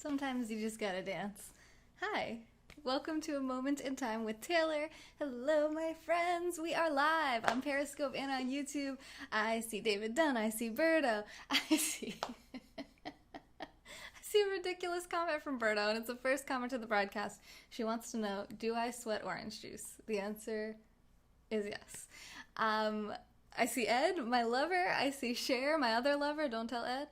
Sometimes you just gotta dance. Hi, welcome to A Moment in Time with Taylor. Hello, my friends. We are live on Periscope and on YouTube. I see David Dunn. I see Berto. I see... I see a ridiculous comment from Berto, and it's the first comment of the broadcast. She wants to know, do I sweat orange juice? The answer is yes. I see Ed, my lover. I see Cher, my other lover. Don't tell Ed.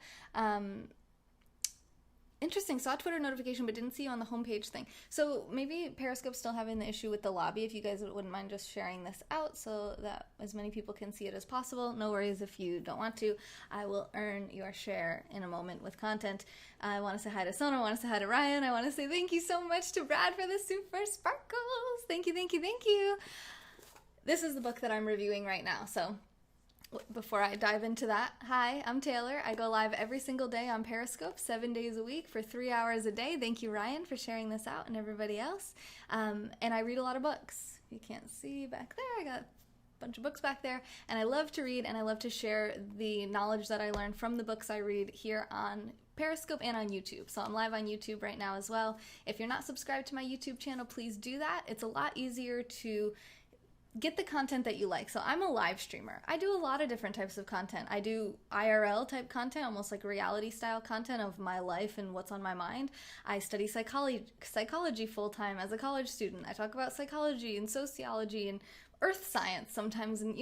Interesting. Saw a Twitter notification, but didn't see you on the homepage thing. So maybe Periscope's still having the issue with the lobby. If you guys wouldn't mind just sharing this out so that as many people can see it as possible. No worries if you don't want to. I will earn your share in a moment with content. I want to say hi to Sona. I want to say hi to Ryan. I want to say thank you so much to Brad for the super sparkles. Thank you, thank you, thank you. This is the book that I'm reviewing right now. So before I dive into that, hi, I'm Taylor. I go live every single day on Periscope, 7 days a week for 3 hours a day. Thank you, Ryan, for sharing this out and everybody else. And I read a lot of books. You can't see back there. I got a bunch of books back there. And I love to read and I love to share the knowledge that I learned from the books I read here on Periscope and on YouTube. So I'm live on YouTube right now as well. If you're not subscribed to my YouTube channel, please do that. It's a lot easier to get the content that you like. So I'm a live streamer. I do a lot of different types of content. I do IRL type content, almost like reality style content of my life and what's on my mind. I study psychology full-time as a college student. I talk about psychology and sociology and earth science sometimes, and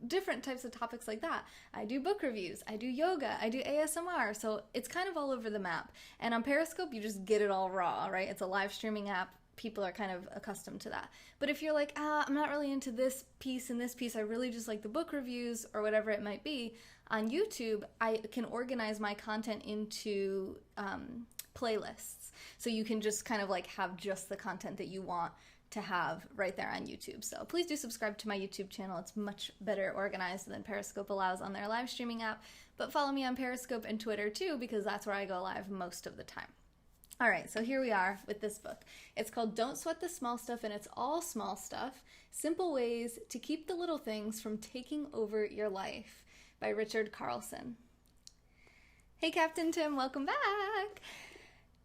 different types of topics like that. I do book reviews, I do yoga, I do ASMR, so it's kind of all over the map. And on Periscope, you just get it all raw, right? It's a live streaming app. People are kind of accustomed to that. But if you're like, I'm not really into this piece and this piece, I really just like the book reviews or whatever it might be, on YouTube, I can organize my content into playlists. So you can just kind of like have just the content that you want to have right there on YouTube. So please do subscribe to my YouTube channel. It's much better organized than Periscope allows on their live streaming app. But follow me on Periscope and Twitter too, because that's where I go live most of the time. All right, so here we are with this book. It's called Don't Sweat the Small Stuff, and it's all small stuff. Simple Ways to Keep the Little Things from Taking Over Your Life by Richard Carlson. Hey, Captain Tim, welcome back.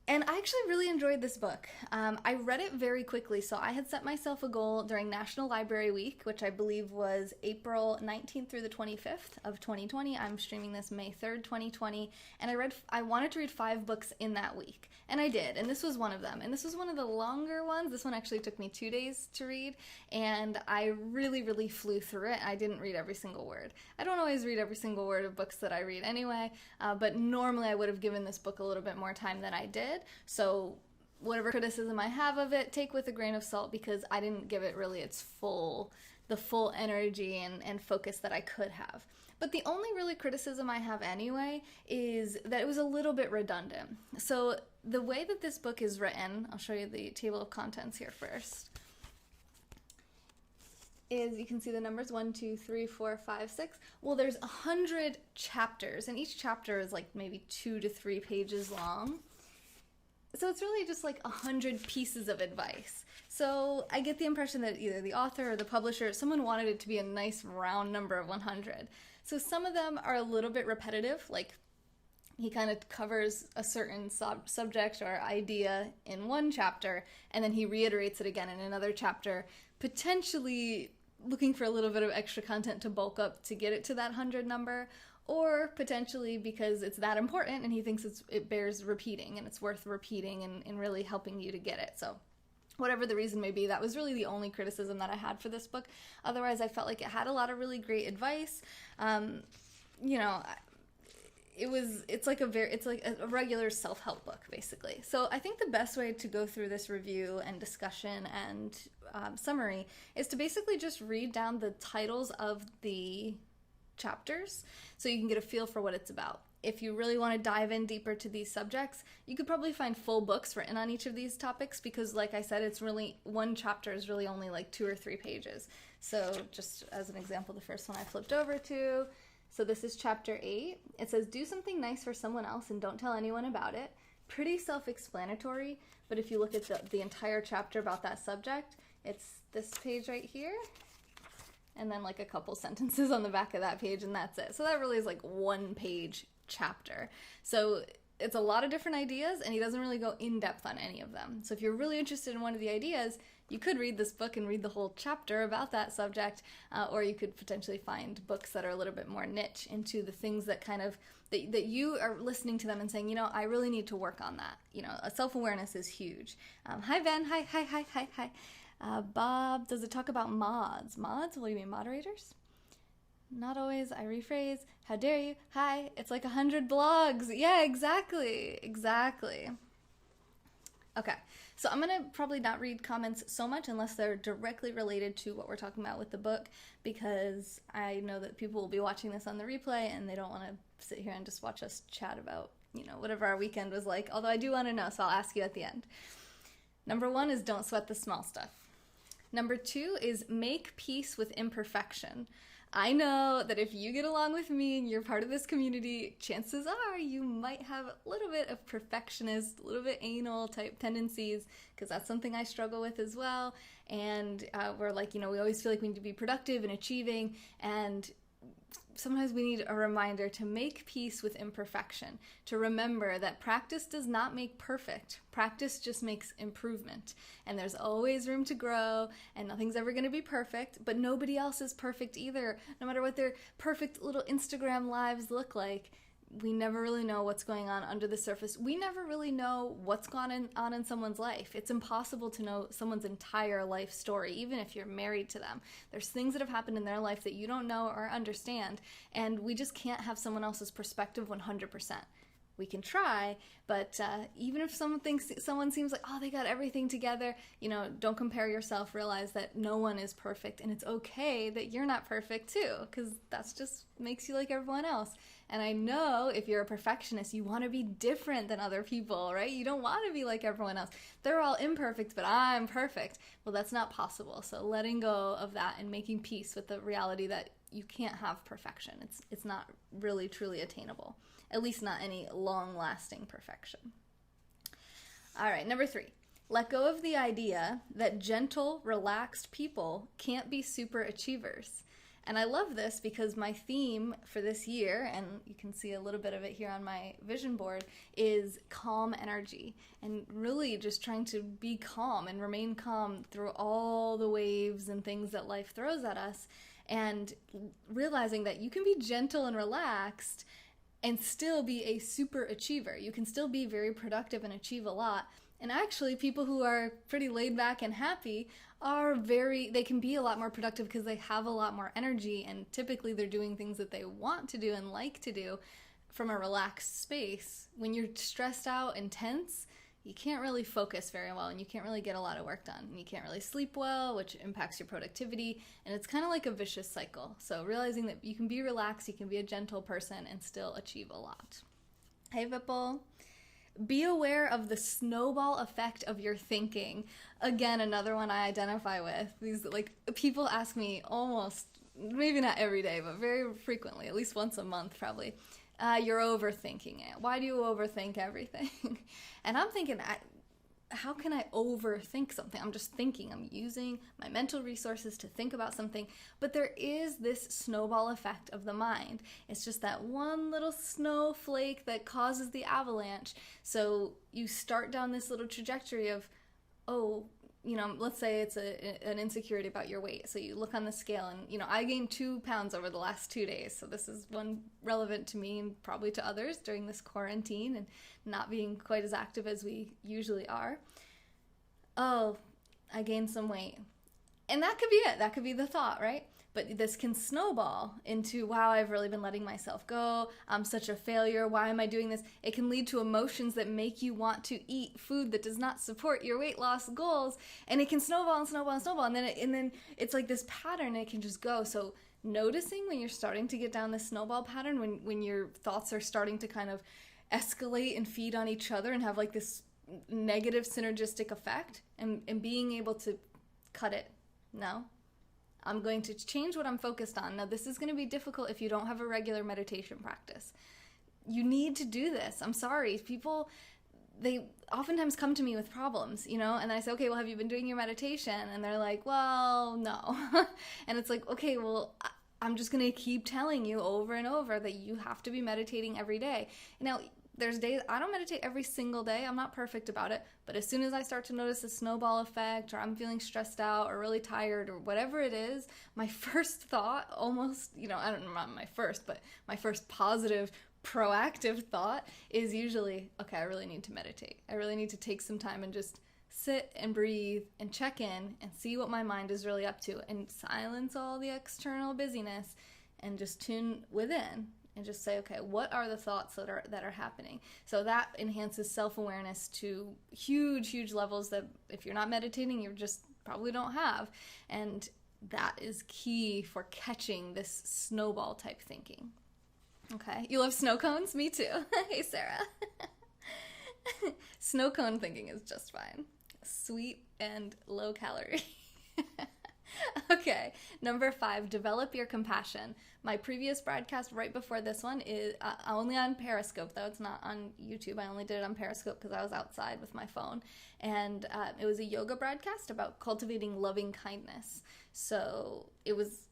And I actually really enjoyed this book. I read it very quickly, so I had set myself a goal during National Library Week, which I believe was April 19th through the 25th of 2020. I'm streaming this May 3rd, 2020, and I wanted to read 5 books in that week, and I did, and this was one of them. And this was one of the longer ones. This one actually took me 2 days to read, and I really, really flew through it. I didn't read every single word. I don't always read every single word of books that I read anyway, but normally I would have given this book a little bit more time than I did. So whatever criticism I have of it, take with a grain of salt, because I didn't give it really the full energy and focus that I could have. But the only really criticism I have anyway is that it was a little bit redundant. So the way that this book is written, I'll show you the table of contents here first, is you can see the numbers 1, 2, 3, 4, 5, 6. Well, there's 100 chapters, and each chapter is like maybe 2 to 3 pages long. So it's really just like 100 pieces of advice. So I get the impression that either the author or the publisher, someone wanted it to be a nice round number of 100. So some of them are a little bit repetitive, like he kind of covers a certain subject or idea in one chapter, and then he reiterates it again in another chapter, potentially looking for a little bit of extra content to bulk up to get it to that 100 number. Or potentially because it's that important and he thinks it bears repeating and it's worth repeating and really helping you to get it. So whatever the reason may be, that was really the only criticism that I had for this book. Otherwise, I felt like it had a lot of really great advice. It's like a regular self-help book, basically. So I think the best way to go through this review and discussion and summary is to basically just read down the titles of the chapters so you can get a feel for what it's about. If you really want to dive in deeper to these subjects, you could probably find full books written on each of these topics, because like I said, it's really, one chapter is really only like 2 or 3 pages. So just as an example, the first one I flipped over to, so this is chapter 8. It says, do something nice for someone else and don't tell anyone about it. Pretty self-explanatory, but if you look at the entire chapter about that subject, it's this page right here, and then like a couple sentences on the back of that page, and that's it. So that really is like 1 page chapter. So it's a lot of different ideas, and he doesn't really go in depth on any of them. So if you're really interested in one of the ideas, you could read this book and read the whole chapter about that subject, or you could potentially find books that are a little bit more niche into the things that kind of, that you are listening to them and saying, I really need to work on that. Self-awareness is huge. Hi, Ben. Hi. Bob, does it talk about mods? Mods? What do you mean, moderators? Not always. I rephrase. How dare you? Hi. It's like 100 blogs. Yeah, exactly. Okay. So I'm going to probably not read comments so much unless they're directly related to what we're talking about with the book, because I know that people will be watching this on the replay and they don't want to sit here and just watch us chat about, whatever our weekend was like. Although I do want to know, so I'll ask you at the end. Number 1 is don't sweat the small stuff. Number 2 is make peace with imperfection. I know that if you get along with me and you're part of this community, chances are you might have a little bit of perfectionist, a little bit anal type tendencies, because that's something I struggle with as well. And we're like, we always feel like we need to be productive and achieving, and sometimes we need a reminder to make peace with imperfection, to remember that practice does not make perfect. Practice just makes improvement. And there's always room to grow, and nothing's ever going to be perfect, but nobody else is perfect either. No matter what their perfect little Instagram lives look like, we never really know what's going on under the surface. We never really know what's gone on in someone's life. It's impossible to know someone's entire life story, even if you're married to them. There's things that have happened in their life that you don't know or understand, and we just can't have someone else's perspective 100%. We can try, but even if someone seems like, they got everything together, don't compare yourself. Realize that no one is perfect, and it's okay that you're not perfect too, because that's just makes you like everyone else. And I know if you're a perfectionist, you want to be different than other people, right? You don't want to be like everyone else. They're all imperfect, but I'm perfect. Well, that's not possible. So letting go of that and making peace with the reality that you can't have perfection. It's not really truly attainable, at least not any long-lasting perfection. All right, number 3. Let go of the idea that gentle, relaxed people can't be super achievers. And I love this because my theme for this year, and you can see a little bit of it here on my vision board, is calm energy. And really just trying to be calm and remain calm through all the waves and things that life throws at us. And realizing that you can be gentle and relaxed and still be a super achiever. You can still be very productive and achieve a lot. And actually, people who are pretty laid back and happy they can be a lot more productive because they have a lot more energy, and typically they're doing things that they want to do and like to do from a relaxed space. When you're stressed out and tense, you can't really focus very well, and you can't really get a lot of work done. And you can't really sleep well, which impacts your productivity, and it's kind of like a vicious cycle. So realizing that you can be relaxed, you can be a gentle person, and still achieve a lot. Hey, Vipul. Be aware of the snowball effect of your thinking. Again, another one I identify with. These, people ask me almost, maybe not every day, but very frequently, at least once a month probably, you're overthinking it. Why do you overthink everything? And I'm thinking, how can I overthink something? I'm just thinking. I'm using my mental resources to think about something. But there is this snowball effect of the mind. It's just that one little snowflake that causes the avalanche. So you start down this little trajectory of, let's say it's an insecurity about your weight. So you look on the scale and, I gained 2 pounds over the last 2 days. So this is one relevant to me and probably to others during this quarantine and not being quite as active as we usually are. Oh, I gained some weight. And that could be it. That could be the thought, right? But this can snowball into, wow, I've really been letting myself go. I'm such a failure. Why am I doing this? It can lead to emotions that make you want to eat food that does not support your weight loss goals. And it can snowball and snowball and snowball. And then it's like this pattern, and it can just go. So noticing when you're starting to get down this snowball pattern, when your thoughts are starting to kind of escalate and feed on each other and have like this negative synergistic effect, and being able to cut it. No. I'm going to change what I'm focused on. Now, this is going to be difficult if you don't have a regular meditation practice. You need to do this. I'm sorry. People, they oftentimes come to me with problems, and I say, okay, well, have you been doing your meditation? And they're like, well, no. And it's like, okay, well, I'm just going to keep telling you over and over that you have to be meditating every day. Now, there's days I don't meditate every single day. I'm not perfect about it. But as soon as I start to notice a snowball effect, or I'm feeling stressed out or really tired or whatever it is, my first thought almost, I don't know, not my first, but my first positive, proactive thought is usually, okay, I really need to meditate. I really need to take some time and just sit and breathe and check in and see what my mind is really up to and silence all the external busyness and just tune within and just say, okay, what are the thoughts that are happening? So that enhances self-awareness to huge levels that if you're not meditating, you just probably don't have. And that is key for catching this snowball type thinking. Okay, you love snow cones? Me too. Hey, Sarah. Snow cone thinking is just fine. Sweet and low calorie. Okay, number 5, develop your compassion. My previous broadcast right before this one is only on Periscope, though. It's not on YouTube. I only did it on Periscope because I was outside with my phone. And it was a yoga broadcast about cultivating loving kindness. So it was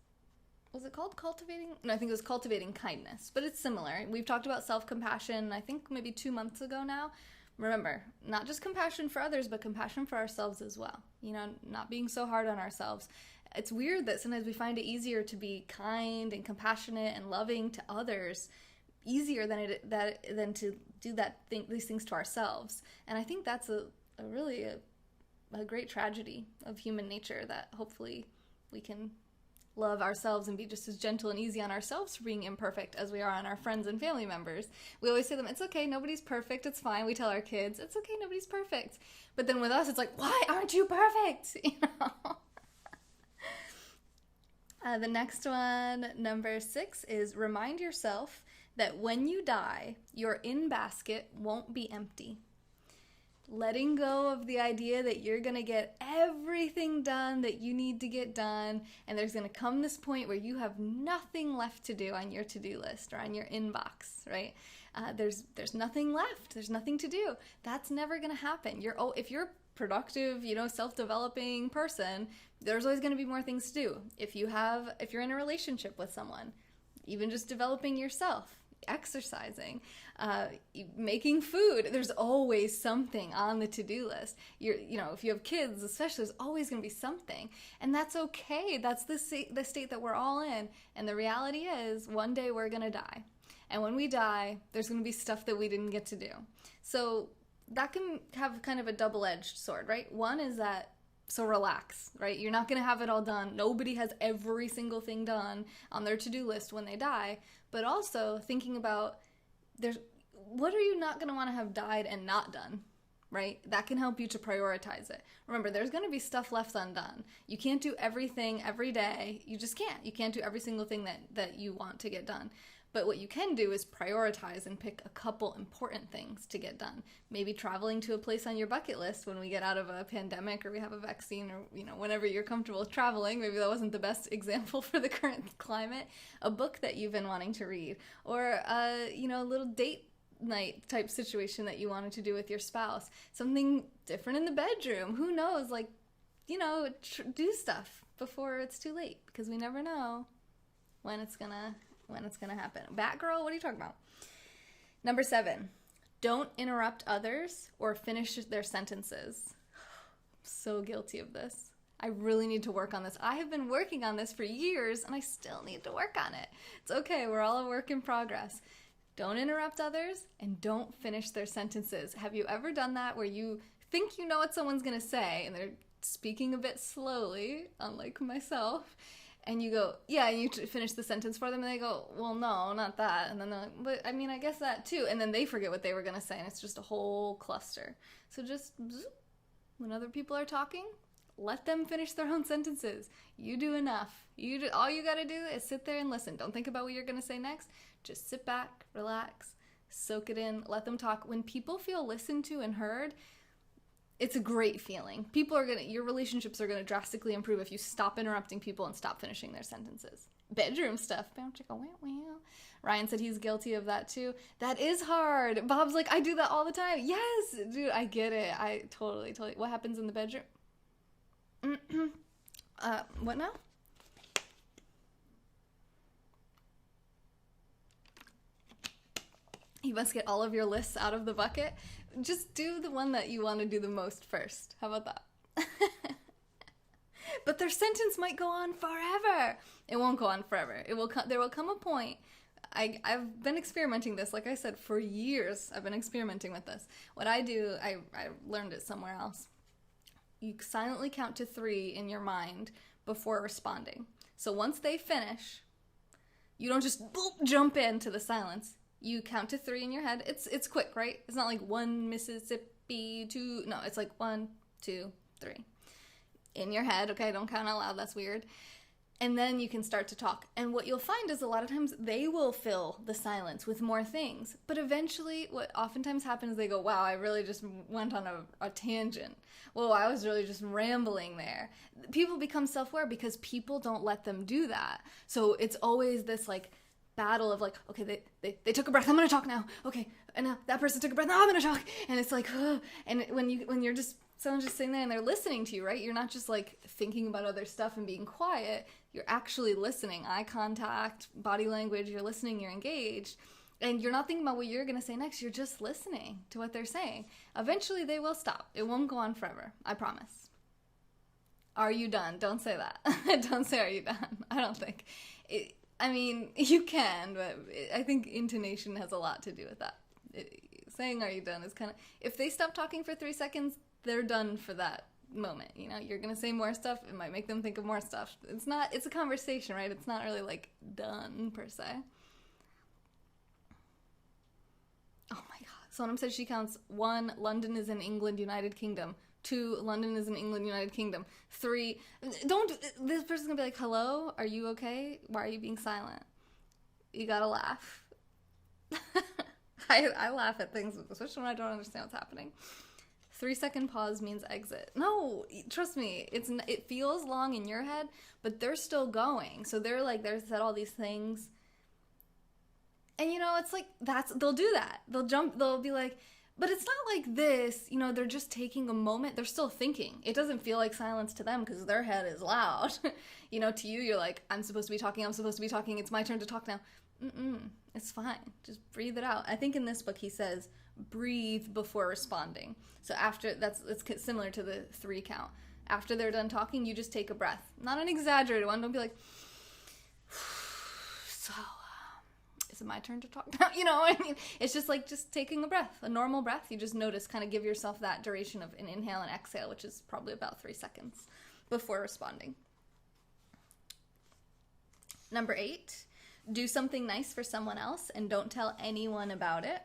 it called cultivating? No, I think it was cultivating kindness, but it's similar. We've talked about self-compassion, I think maybe 2 months ago now. Remember, not just compassion for others, but compassion for ourselves as well. Not being so hard on ourselves. It's weird that sometimes we find it easier to be kind and compassionate and loving to others, easier than to do these things to ourselves. And I think that's a really great tragedy of human nature, that hopefully we can love ourselves and be just as gentle and easy on ourselves for being imperfect as we are on our friends and family members. We always say to them, it's okay, nobody's perfect, it's fine. We tell our kids, it's okay, nobody's perfect. But then with us, it's like, why aren't you perfect? The next one, number 6, is remind yourself that when you die, your in-basket won't be empty. Letting go of the idea that you're going to get everything done that you need to get done, and there's going to come this point where you have nothing left to do on your to-do list or on your inbox, right? There's nothing left. There's nothing to do. That's never going to happen. If you're a productive, self-developing person, there's always going to be more things to do. If you're in a relationship with someone, even just developing yourself, exercising, making food, there's always something on the to-do list. If you have kids especially, there's always going to be something, and that's okay. That's the state that we're all in. And the reality is, one day we're going to die, and when we die, there's going to be stuff that we didn't get to do. So that can have kind of a double-edged sword, right? One is that, so relax, right? You're not going to have it all done. Nobody has every single thing done on their to-do list when they die. But also thinking about, what are you not going to want to have died and not done, right? That can help you to prioritize it. Remember, there's going to be stuff left undone. You can't do everything every day. You just can't. You can't do every single thing that you want to get done. But what you can do is prioritize and pick a couple important things to get done. Maybe traveling to a place on your bucket list when we get out of a pandemic or we have a vaccine, or whenever you're comfortable with traveling. Maybe that wasn't the best example for the current climate. A book that you've been wanting to read, or a little date night type situation that you wanted to do with your spouse. Something different in the bedroom. Who knows? Do stuff before it's too late, because we never know when it's gonna happen. Batgirl, what are you talking about? Number 7, don't interrupt others or finish their sentences. I'm so guilty of this. I really need to work on this. I have been working on this for years, and I still need to work on it. It's okay. We're all a work in progress. Don't interrupt others, and don't finish their sentences. Have you ever done that, where you think you know what someone's going to say, and they're speaking a bit slowly, unlike myself, and you go, yeah, and you finish the sentence for them, and they go, well, no, not that. And then they're like, but I mean, I guess that too. And then they forget what they were going to say, and it's just a whole cluster. So just, when other people are talking, let them finish their own sentences. You do enough. All you got to do is sit there and listen. Don't think about what you're going to say next. Just sit back, relax, soak it in, let them talk. When people feel listened to and heard, it's a great feeling. Your relationships are going to drastically improve if you stop interrupting people and stop finishing their sentences. Bedroom stuff. Ryan said he's guilty of that too. That is hard. Bob's like, I do that all the time. Yes, dude, I get it. I totally. What happens in the bedroom? What now? You must get all of your lists out of the bucket. Just do the one that you want to do the most first. How about that? But their sentence might go on forever. It won't go on forever. There will come a point. I've been experimenting this, like I said, for years. I've been experimenting with this. What I do, I learned it somewhere else. You silently count to 3 in your mind before responding. So once they finish, you don't just boop, jump into the silence. You count to 3 in your head. It's quick, right? It's not like 1 Mississippi, 2. No, it's like 1, 2, 3. In your head, okay? Don't count out loud. That's weird. And then you can start to talk. And what you'll find is a lot of times they will fill the silence with more things. But eventually, what oftentimes happens is they go, wow, I really just went on a tangent. Whoa, I was really just rambling there. People become self-aware because people don't let them do that. So it's always this like battle of like, okay, they took a breath. I'm going to talk now. Okay. And now that person took a breath. Now I'm going to talk. And it's like, ugh. And when you're just, someone's just sitting there and they're listening to you, right? You're not just like thinking about other stuff and being quiet. You're actually listening. Eye contact, body language, you're listening, you're engaged. And you're not thinking about what you're going to say next. You're just listening to what they're saying. Eventually they will stop. It won't go on forever. I promise. Are you done? Don't say that. Don't say, are you done? I don't think. I mean, you can, but I think intonation has a lot to do with that. Saying, are you done is kind of, if they stop talking for 3 seconds, they're done for that moment. You know, you're going to say more stuff. It might make them think of more stuff. It's a conversation, right? It's not really like done per se. Oh my God. Someone said she counts 1, London is in England, United Kingdom. 2, London is in England, United Kingdom. 3, this person's going to be like, hello, are you okay? Why are you being silent? You got to laugh. I laugh at things, especially when I don't understand what's happening. 3-second pause means exit. No, trust me, it feels long in your head, but they're still going. So they're said all these things. And you know, it's like, they'll do that. They'll be like, but it's not like this, you know, they're just taking a moment. They're still thinking. It doesn't feel like silence to them because their head is loud. You know, to you, you're like, I'm supposed to be talking. It's my turn to talk now. It's fine. Just breathe it out. I think in this book he says, breathe before responding. So after, it's similar to the 3 count. After they're done talking, you just take a breath. Not an exaggerated one. Don't be like, so, is it my turn to talk now? You know what I mean? It's just like just taking a breath, a normal breath. You just notice, kind of give yourself that duration of an inhale and exhale, which is probably about 3 seconds before responding. Number 8, do something nice for someone else and don't tell anyone about it.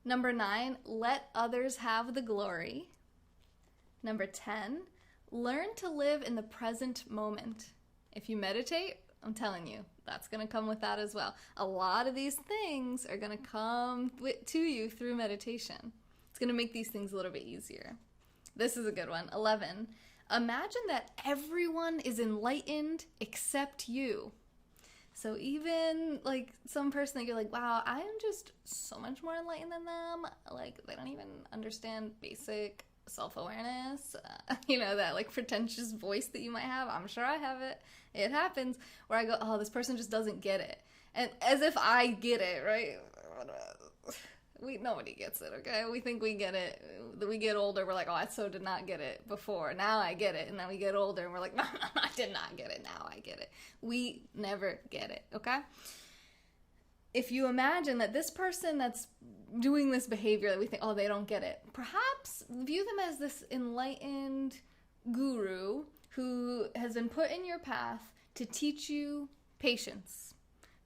Number 9, let others have the glory. Number 10, learn to live in the present moment. If you meditate, I'm telling you, that's going to come with that as well. A lot of these things are going to come to you through meditation. It's going to make these things a little bit easier. This is a good one. 11, imagine that everyone is enlightened except you. So even like some person that you're like, wow, I am just so much more enlightened than them. Like they don't even understand basic self-awareness. You know, that like pretentious voice that you might have. I'm sure I have it. It happens where I go, oh, this person just doesn't get it. And as if I get it, right? Nobody gets it, okay? We think we get it. We get older, we're like, oh, I so did not get it before. Now I get it. And then we get older and we're like, no, I did not get it. Now I get it. We never get it, okay? If you imagine that this person that's doing this behavior that we think, oh, they don't get it, perhaps view them as this enlightened guru who has been put in your path to teach you patience,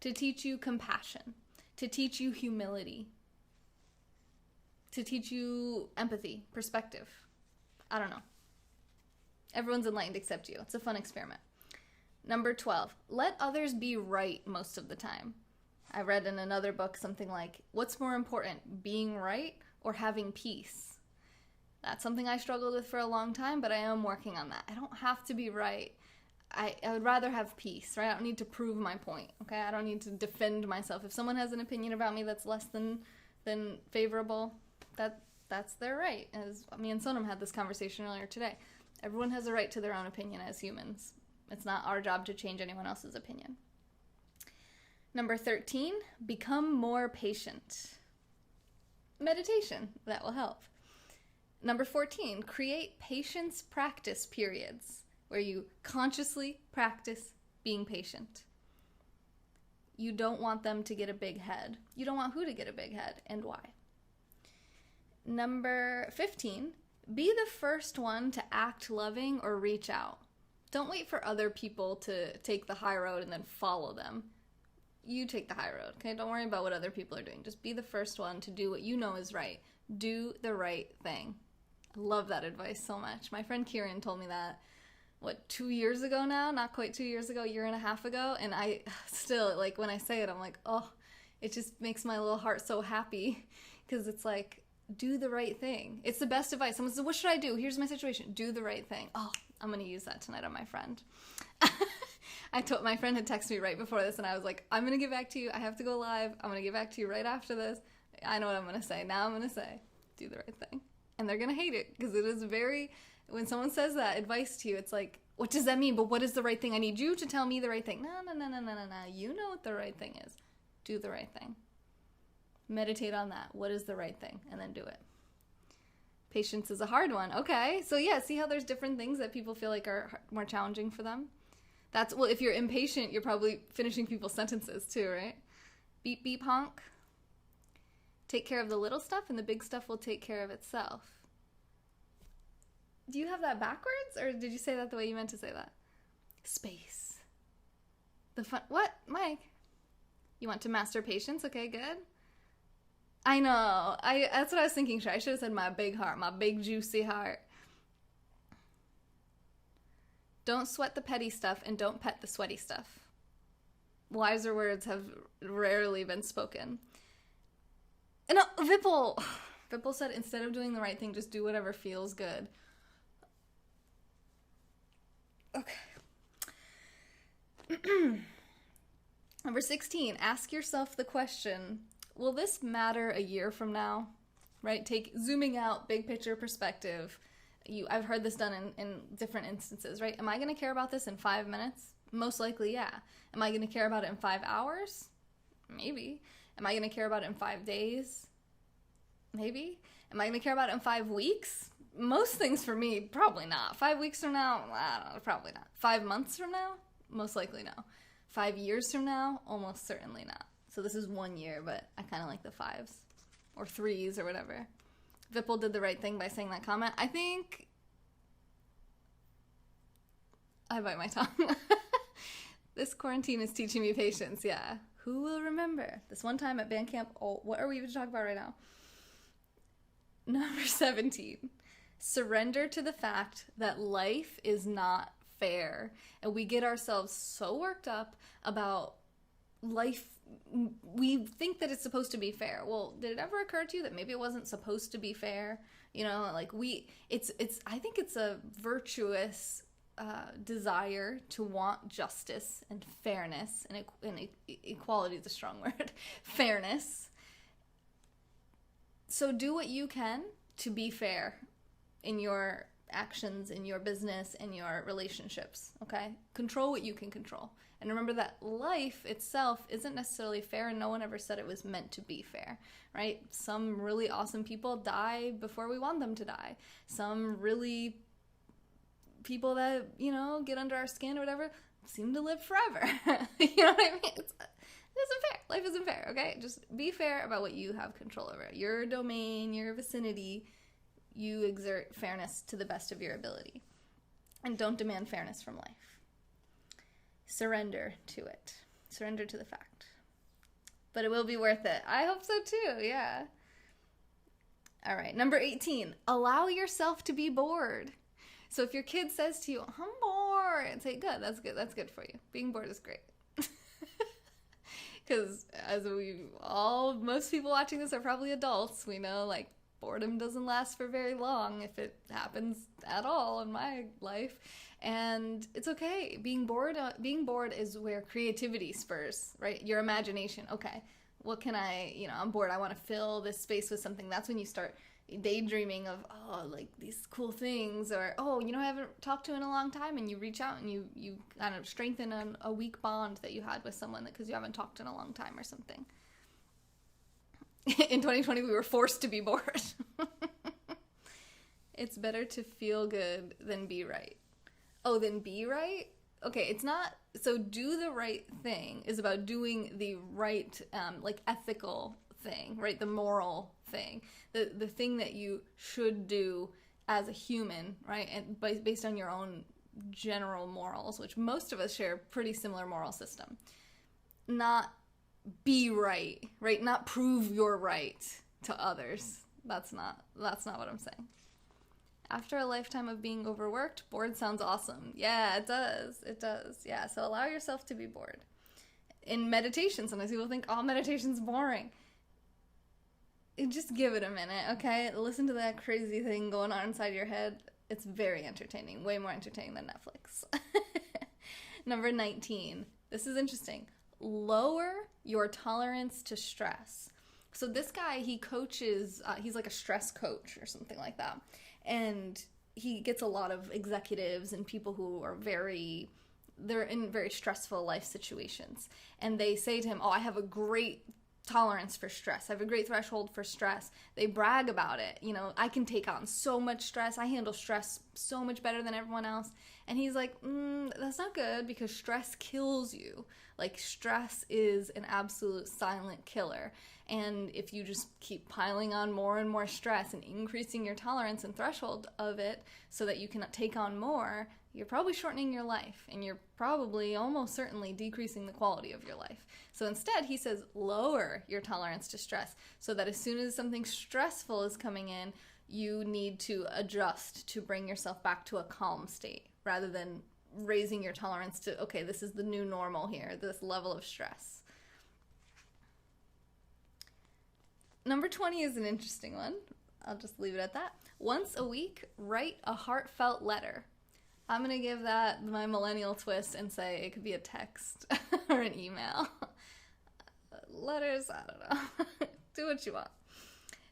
to teach you compassion, to teach you humility, to teach you empathy, perspective. I don't know. Everyone's enlightened except you. It's a fun experiment. Number 12, let others be right most of the time. I read in another book something like, what's more important, being right or having peace? That's something I struggled with for a long time, but I am working on that. I don't have to be right. I would rather have peace, right? I don't need to prove my point, okay? I don't need to defend myself. If someone has an opinion about me that's less than favorable, that's their right. As me and Sonam had this conversation earlier today. Everyone has a right to their own opinion as humans. It's not our job to change anyone else's opinion. Number 13, become more patient. Meditation, that will help. Number 14, create patience practice periods where you consciously practice being patient. You don't want them to get a big head. You don't want who to get a big head, and why. Number 15, be the first one to act loving or reach out. Don't wait for other people to take the high road and then follow them. You take the high road, okay? Don't worry about what other people are doing. Just be the first one to do what you know is right. Do the right thing. I love that advice so much. My friend Kieran told me that, 2 years ago now? Not quite 2 years ago, a year and a half ago. And I still, like, when I say it, I'm like, oh, it just makes my little heart so happy. Because it's like, do the right thing. It's the best advice. Someone says, what should I do? Here's my situation. Do the right thing. Oh, I'm going to use that tonight on my friend. My friend had texted me right before this, and I was like, I'm going to get back to you. I have to go live. I'm going to get back to you right after this. I know what I'm going to say. Now I'm going to say, do the right thing. And they're going to hate it, because it is when someone says that advice to you, it's like, what does that mean? But what is the right thing? I need you to tell me the right thing. No. You know what the right thing is. Do the right thing. Meditate on that. What is the right thing? And then do it. Patience is a hard one. Okay. So yeah, see how there's different things that people feel like are more challenging for them? If you're impatient, you're probably finishing people's sentences too, right? Beep, beep, honk. Take care of the little stuff, and the big stuff will take care of itself. Do you have that backwards, or did you say that the way you meant to say that? Space. What? Mike? You want to master patience? Okay, good. I know. That's what I was thinking. I should have said my big heart, my big juicy heart. Don't sweat the petty stuff, and don't pet the sweaty stuff. Wiser words have rarely been spoken. And Vipul said, instead of doing the right thing, just do whatever feels good. Okay. Number 16, ask yourself the question, will this matter a year from now? Right? Zooming out, big picture perspective. I've heard this done in different instances, right? Am I going to care about this in 5 minutes? Most likely, yeah. Am I going to care about it in 5 hours? Maybe. Am I going to care about it in 5 days? Maybe. Am I going to care about it in 5 weeks? Most things for me, probably not. 5 weeks from now, I don't know, probably not. 5 months from now? Most likely no. 5 years from now? Almost certainly not. So this is 1 year, but I kind of like the 5s. Or 3s or whatever. Vipul did the right thing by saying that comment. I think I bite my tongue. This quarantine is teaching me patience, yeah. Who will remember? This one time at band camp, what are we even talking about right now? Number 17. Surrender to the fact that life is not fair. And we get ourselves so worked up about life. We think that it's supposed to be fair. Well, did it ever occur to you that maybe it wasn't supposed to be fair? You know, like I think it's a virtuous desire to want justice and fairness, and equality is a strong word, fairness. So do what you can to be fair in your actions, in your business, in your relationships, okay? Control what you can control. And remember that life itself isn't necessarily fair, and no one ever said it was meant to be fair, right? Some really awesome people die before we want them to die. Some really people that, get under our skin or whatever seem to live forever. You know what I mean? It isn't fair. Life isn't fair, okay? Just be fair about what you have control over. Your domain, your vicinity, you exert fairness to the best of your ability. And don't demand fairness from life. Surrender to it. Surrender to the fact. But it will be worth it. I hope so too, yeah. All right, number 18. Allow yourself to be bored. So if your kid says to you, I'm bored, say, good, that's good for you. Being bored is great. Because most people watching this are probably adults. We know, like, boredom doesn't last for very long, if it happens at all in my life. And it's okay. Being bored is where creativity spurs, right? Your imagination. Okay, What can I, I'm bored. I want to fill this space with something. That's when you start daydreaming of, like these cool things, or, I haven't talked to in a long time, and you reach out and you kind of strengthen a weak bond that you had with someone because you haven't talked in a long time or something. In 2020, we were forced to be bored. It's better to feel good than be right. Oh, then be right? Okay, it's not, so do the right thing is about doing the right, ethical thing, right? The moral thing, the thing that you should do as a human, right? And based on your own general morals, which most of us share a pretty similar moral system. Not be right, right? Not prove you're right to others. That's not what I'm saying. After a lifetime of being overworked, bored sounds awesome. Yeah, it does. It does. Yeah, so allow yourself to be bored. In meditation, sometimes people think, meditation's boring. Just give it a minute, okay? Listen to that crazy thing going on inside your head. It's very entertaining. Way more entertaining than Netflix. Number 19. This is interesting. Lower your tolerance to stress. So this guy, he coaches, he's like a stress coach or something like that. And he gets a lot of executives and people who are they're in very stressful life situations. And they say to him, I have a great tolerance for stress. I have a great threshold for stress. They brag about it. I can take on so much stress. I handle stress so much better than everyone else. And he's like, that's not good because stress kills you. Like, stress is an absolute silent killer. And if you just keep piling on more and more stress and increasing your tolerance and threshold of it so that you can take on more, you're probably shortening your life, and you're probably almost certainly decreasing the quality of your life. So instead, he says, lower your tolerance to stress so that as soon as something stressful is coming in, you need to adjust to bring yourself back to a calm state rather than raising your tolerance to, okay, this is the new normal here, this level of stress. Number 20 is an interesting one. I'll just leave it at that. Once a week, write a heartfelt letter. I'm going to give that my millennial twist and say it could be a text or an email. Letters, I don't know. Do what you want.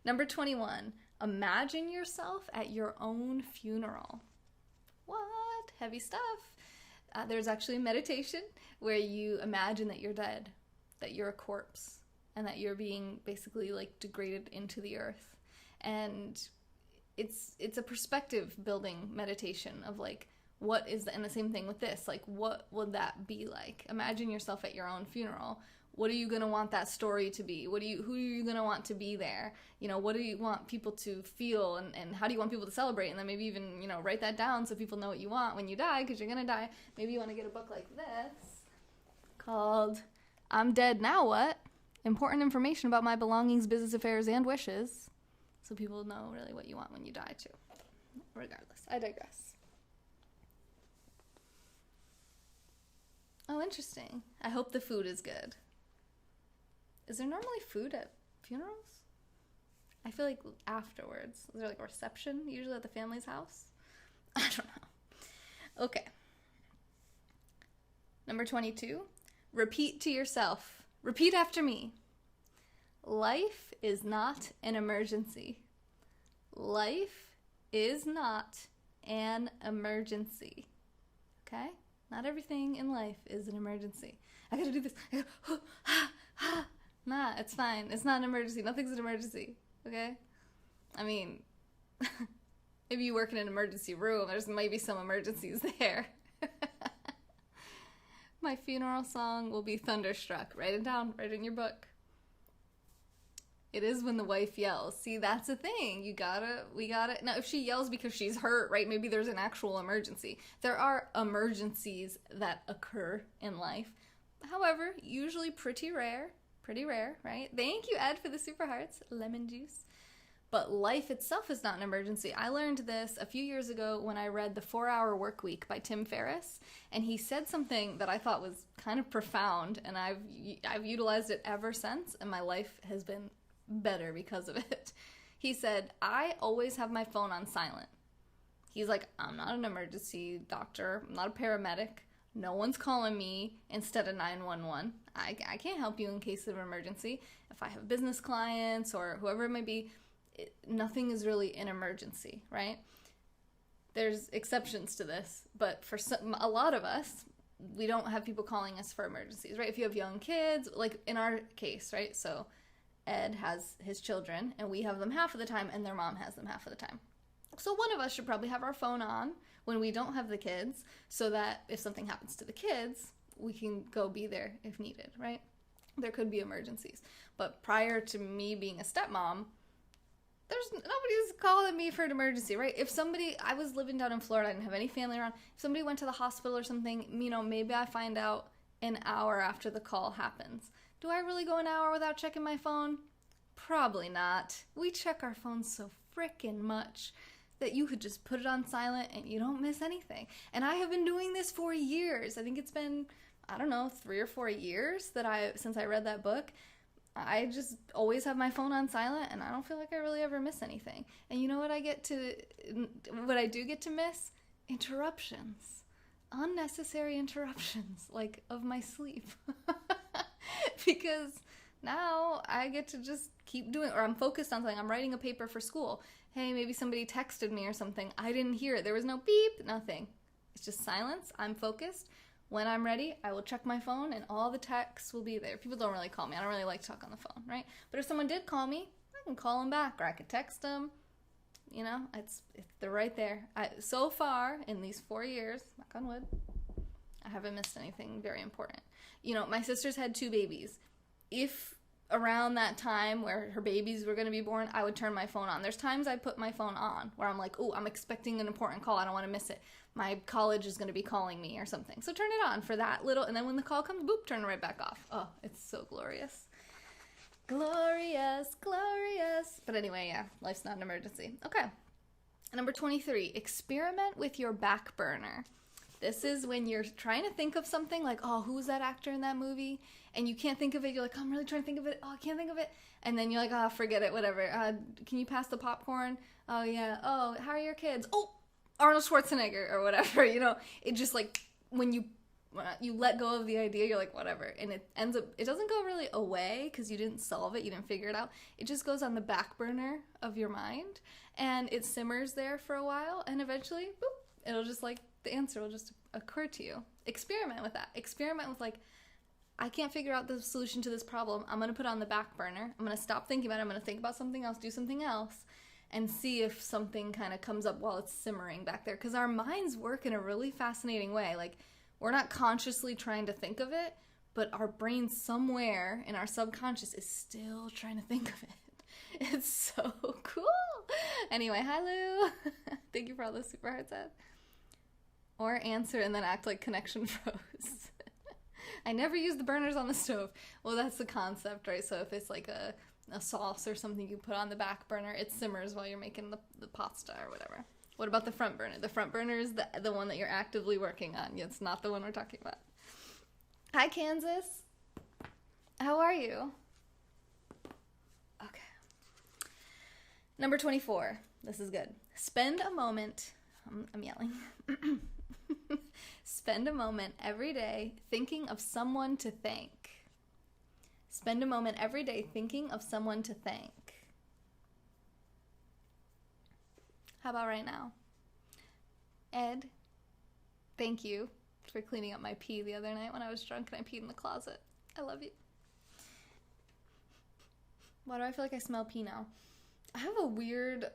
Number 21, imagine yourself at your own funeral. What? Heavy stuff. There's actually a meditation where you imagine that you're dead, that you're a corpse, and that you're being basically degraded into the earth. And it's a perspective building meditation of what is and the same thing with this, what would that be like? Imagine yourself at your own funeral. What are you going to want that story to be? Who are you going to want to be there? What do you want people to feel, and how do you want people to celebrate? And then maybe even, write that down so people know what you want when you die, because you're going to die. Maybe you want to get a book like this called I'm Dead, Now What? Important information about my belongings, business affairs, and wishes. So people know really what you want when you die too. Regardless, I digress. Oh, interesting. I hope the food is good. Is there normally food at funerals? I feel like afterwards. Is there a reception usually at the family's house? I don't know. Okay. Number 22. Repeat to yourself. Repeat after me. Life is not an emergency. Life is not an emergency. Okay? Not everything in life is an emergency. I gotta do this. Nah, it's fine. It's not an emergency. Nothing's an emergency. Okay? I mean, maybe you work in an emergency room. There's maybe some emergencies there. My funeral song will be Thunderstruck. Write it down. Write it in your book. It is when the wife yells. See, that's a thing. We gotta. Now, if she yells because she's hurt, right, maybe there's an actual emergency. There are emergencies that occur in life. However, usually pretty rare, right? Thank you, Ed, for the super hearts. Lemon juice. But life itself is not an emergency. I learned this a few years ago when I read The 4-Hour Workweek by Tim Ferriss, and he said something that I thought was kind of profound, and I've utilized it ever since, and my life has been better because of it. He said, I always have my phone on silent. He's like, I'm not an emergency doctor. I'm not a paramedic. No one's calling me instead of 911. I can't help you in case of emergency. If I have business clients or whoever it may be, nothing is really an emergency, right? There's exceptions to this, but for a lot of us, we don't have people calling us for emergencies, right? If you have young kids, like in our case, right? So Ed has his children, and we have them half of the time, and their mom has them half of the time. So one of us should probably have our phone on when we don't have the kids, so that if something happens to the kids, we can go be there if needed, right? There could be emergencies. But prior to me being a stepmom, nobody's calling me for an emergency, right? If somebody, I was living down in Florida, I didn't have any family around. If somebody went to the hospital or something, maybe I find out an hour after the call happens. Do I really go an hour without checking my phone? Probably not. We check our phones so frickin' much that you could just put it on silent and you don't miss anything. And I have been doing this for years. I think it's been, 3 or 4 years since I read that book. I just always have my phone on silent, and I don't feel like I really ever miss anything. And you know what what I do get to miss? Interruptions. Unnecessary interruptions, like of my sleep. Because now I get to just keep doing, or I'm focused on something. I'm writing a paper for school. Hey, maybe somebody texted me or something. I didn't hear it. There was no beep, nothing. It's just silence. I'm focused. When I'm ready, I will check my phone and all the texts will be there. People don't really call me. I don't really like to talk on the phone, right? But if someone did call me, I can call them back or I could text them. They're right there. So far, in these 4 years, knock on wood, I haven't missed anything very important. My sister's had 2 babies. If around that time where her babies were going to be born, I would turn my phone on. There's times I put my phone on where I'm like, oh, I'm expecting an important call. I don't want to miss it. My college is going to be calling me or something. So turn it on for that little, and then when the call comes, boop, turn it right back off. Oh, it's so glorious. Glorious, glorious. But anyway, yeah, life's not an emergency. Okay. Number 23, experiment with your back burner. This is when you're trying to think of something like, oh, who was that actor in that movie? And you can't think of it. You're like, oh, I'm really trying to think of it. Oh, I can't think of it. And then you're like, oh, forget it, whatever. Can you pass the popcorn? Oh, yeah. Oh, how are your kids? Oh, Arnold Schwarzenegger or whatever. It just like when you let go of the idea, you're like, whatever. And it ends up, it doesn't go really away because you didn't solve it. You didn't figure it out. It just goes on the back burner of your mind and it simmers there for a while. And eventually, boop, it'll just like, the answer will just occur to you. Experiment with that. Experiment with like, I can't figure out the solution to this problem. I'm going to put it on the back burner. I'm going to stop thinking about it. I'm going to think about something else, do something else, and see if something kind of comes up while it's simmering back there. Because our minds work in a really fascinating way. Like, we're not consciously trying to think of it, but our brain somewhere in our subconscious is still trying to think of it. It's so cool. Anyway, hi Lou. Thank you for all the super hearts, Ed. Or answer and then act like connection froze. I never use the burners on the stove. Well, that's the concept, right? So if it's like a sauce or something you put on the back burner, it simmers while you're making the pasta or whatever. What about the front burner? The front burner is the one that you're actively working on. It's not the one we're talking about. Hi, Kansas. How are you? Okay. Number 24. This is good. Spend a moment. I'm yelling. Spend a moment every day thinking of someone to thank. Spend a moment every day thinking of someone to thank. How about right now? Ed, thank you for cleaning up my pee the other night when I was drunk and I peed in the closet. I love you. Why do I feel like I smell pee now? I have a weird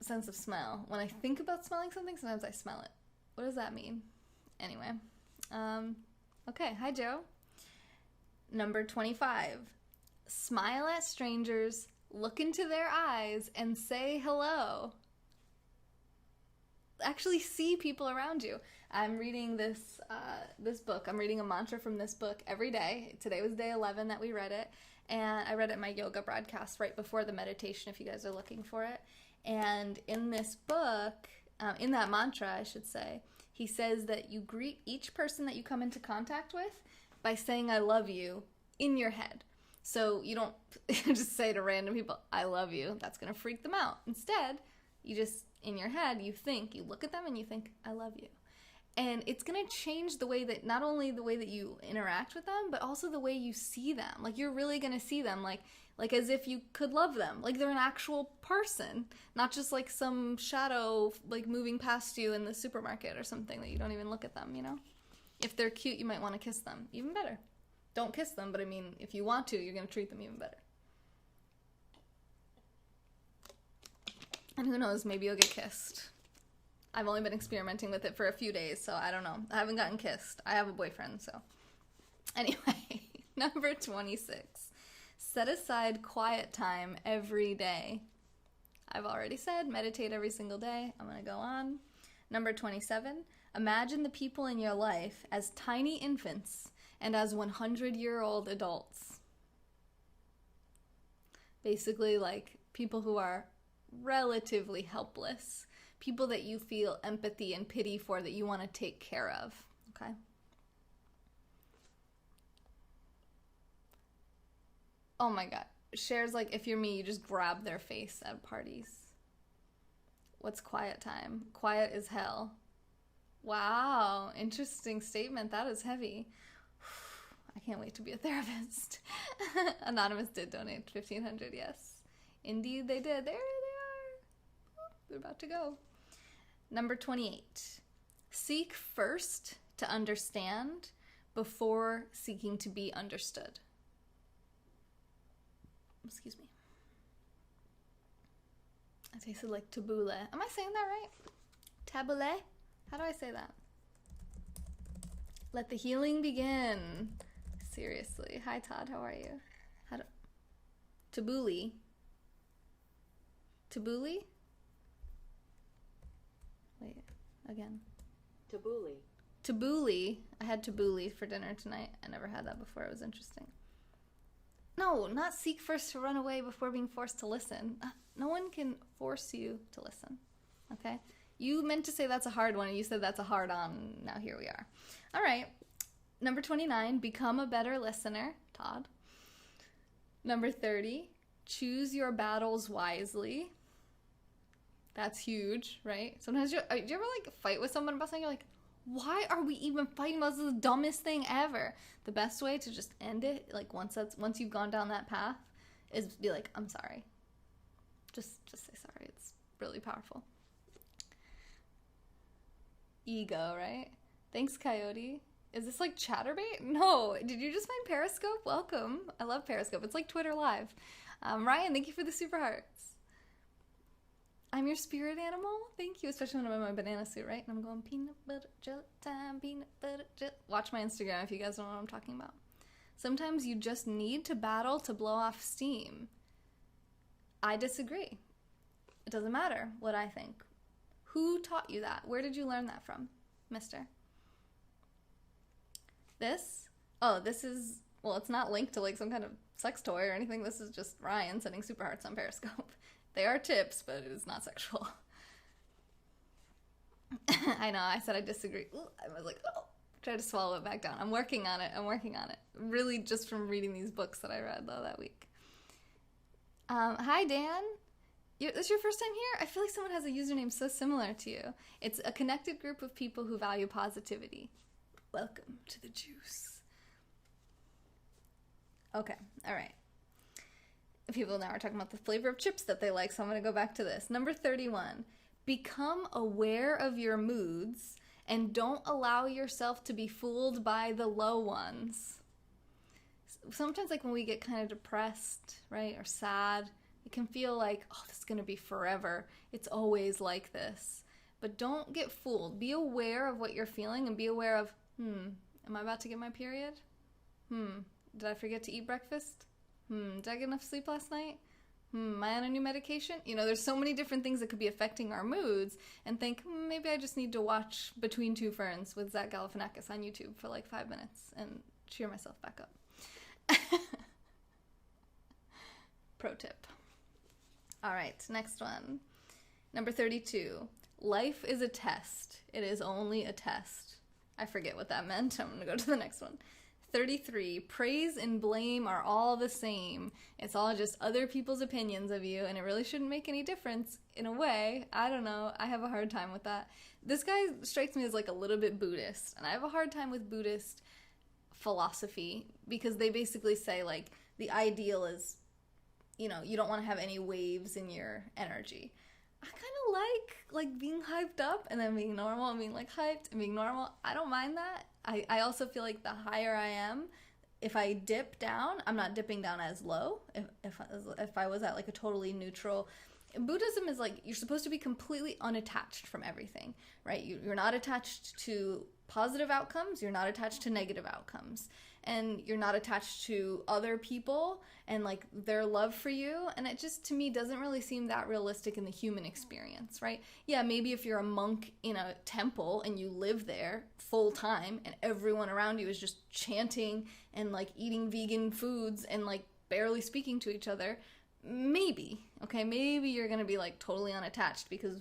sense of smell. When I think about smelling something, sometimes I smell it. What does that mean? Anyway. Okay, hi Joe. Number 25. Smile at strangers, look into their eyes, and say hello. Actually see people around you. I'm reading this book. I'm reading a mantra from this book every day. Today was day 11 that we read it. And I read it in my yoga broadcast right before the meditation if you guys are looking for it. And in this book, in that mantra, I should say, he says that you greet each person that you come into contact with by saying I love you in your head. So you don't just say to random people, I love you. That's going to freak them out. Instead, you just, in your head, you look at them and you think, I love you. And it's going to change the way that, not only the way that you interact with them, but also the way you see them. Like, you're really going to see them like as if you could love them. Like, they're an actual person, not just like some shadow, like, moving past you in the supermarket or something that you don't even look at them, you know? If they're cute, you might want to kiss them. Even better. Don't kiss them, but I mean, if you want to, you're going to treat them even better. And who knows, maybe you'll get kissed. I've only been experimenting with it for a few days, so I don't know. I haven't gotten kissed. I have a boyfriend, so. Anyway, number 26. Set aside quiet time every day. I've already said meditate every single day. I'm going to go on. Number 27. Imagine the people in your life as tiny infants and as 100-year-old adults. Basically, like, people who are relatively helpless. People that you feel empathy and pity for, that you want to take care of, okay? Oh my god. Cher's like, if you're me, you just grab their face at parties. What's quiet time? Quiet is hell. Wow, interesting statement. That is heavy. I can't wait to be a therapist. Anonymous did donate $1,500, yes. Indeed they did. There they are. They're about to go. Number 28. Seek first to understand before seeking to be understood. Excuse me. I tasted like tabbouleh. Am I saying that right? Tabbouleh? How do I say that? Let the healing begin. Seriously. Hi, Todd. How are you? Tabbouleh. Tabbouleh? Wait, again. Tabbouleh. Tabbouleh. I had tabbouleh for dinner tonight. I never had that before. It was interesting. No, not seek first to run away before being forced to listen. No one can force you to listen. Okay? You meant to say that's a hard one, and you said that's a hard on. Now here we are. All right. Number 29, become a better listener. Todd. Number 30, choose your battles wisely. That's huge, right? Sometimes do you ever like fight with someone about something? You're like, why are we even fighting about this? This is the dumbest thing ever. The best way to just end it, like once you've gone down that path, is be like, I'm sorry. Just say sorry. It's really powerful. Ego, right? Thanks, Coyote. Is this like Chatterbait? No. Did you just find Periscope? Welcome. I love Periscope. It's like Twitter Live. Ryan, thank you for the super hearts. I'm your spirit animal. Thank you, especially when I'm in my banana suit, right? And I'm going peanut butter jelly time, peanut butter jelly. Watch my Instagram if you guys don't know what I'm talking about. Sometimes you just need to battle to blow off steam. I disagree. It doesn't matter what I think. Who taught you that? Where did you learn that from, mister? This? Oh, this is, well, it's not linked to like some kind of sex toy or anything. This is just Ryan sending super hearts on Periscope. They are tips, but it is not sexual. I know, I said I disagree. Ooh, I was like, oh, try to swallow it back down. I'm working on it. Really just from reading these books that I read, though, that week. Hi, Dan. This is your first time here? I feel like someone has a username so similar to you. It's a connected group of people who value positivity. Welcome to the juice. Okay, all right. People now are talking about the flavor of chips that they like, so I'm going to go back to this. Number 31, become aware of your moods and don't allow yourself to be fooled by the low ones. Sometimes, like, when we get kind of depressed, right, or sad, it can feel like, oh, this is going to be forever. It's always like this. But don't get fooled. Be aware of what you're feeling and be aware of, am I about to get my period? Did I forget to eat breakfast? Did I get enough sleep last night? Am I on a new medication? You know, there's so many different things that could be affecting our moods, and think, maybe I just need to watch Between Two Ferns with Zach Galifianakis on YouTube for like 5 minutes and cheer myself back up. Pro tip. All right, next one. Number 32. Life is a test. It is only a test. I forget what that meant. I'm going to go to the next one. 33, praise and blame are all the same. It's all just other people's opinions of you, and it really shouldn't make any difference in a way. I don't know. I have a hard time with that. This guy strikes me as like a little bit Buddhist, and I have a hard time with Buddhist philosophy because they basically say like the ideal is, you know, you don't want to have any waves in your energy. I kind of like being hyped up and then being normal and being like hyped and being normal. I don't mind that. I also feel the higher I am, if I dip down, I'm not dipping down as low. If I was at a totally neutral, Buddhism is you're supposed to be completely unattached from everything, right? You're not attached to positive outcomes. You're not attached to negative outcomes. And you're not attached to other people and their love for you. And it just, to me, doesn't really seem that realistic in the human experience, right? Yeah, maybe if you're a monk in a temple and you live there full time and everyone around you is just chanting and eating vegan foods and barely speaking to each other, maybe you're gonna be totally unattached because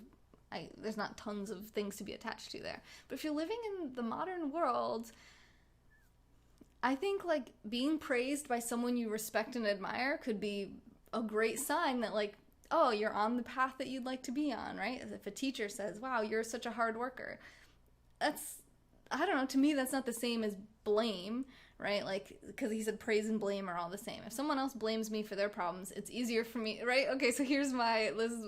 there's not tons of things to be attached to there. But if you're living in the modern world, I think being praised by someone you respect and admire could be a great sign that oh, you're on the path that you'd like to be on, right? If a teacher says, wow, you're such a hard worker, that's, I don't know, to me that's not the same as blame, right? Because he said praise and blame are all the same. If someone else blames me for their problems, it's easier for me, right? Okay, so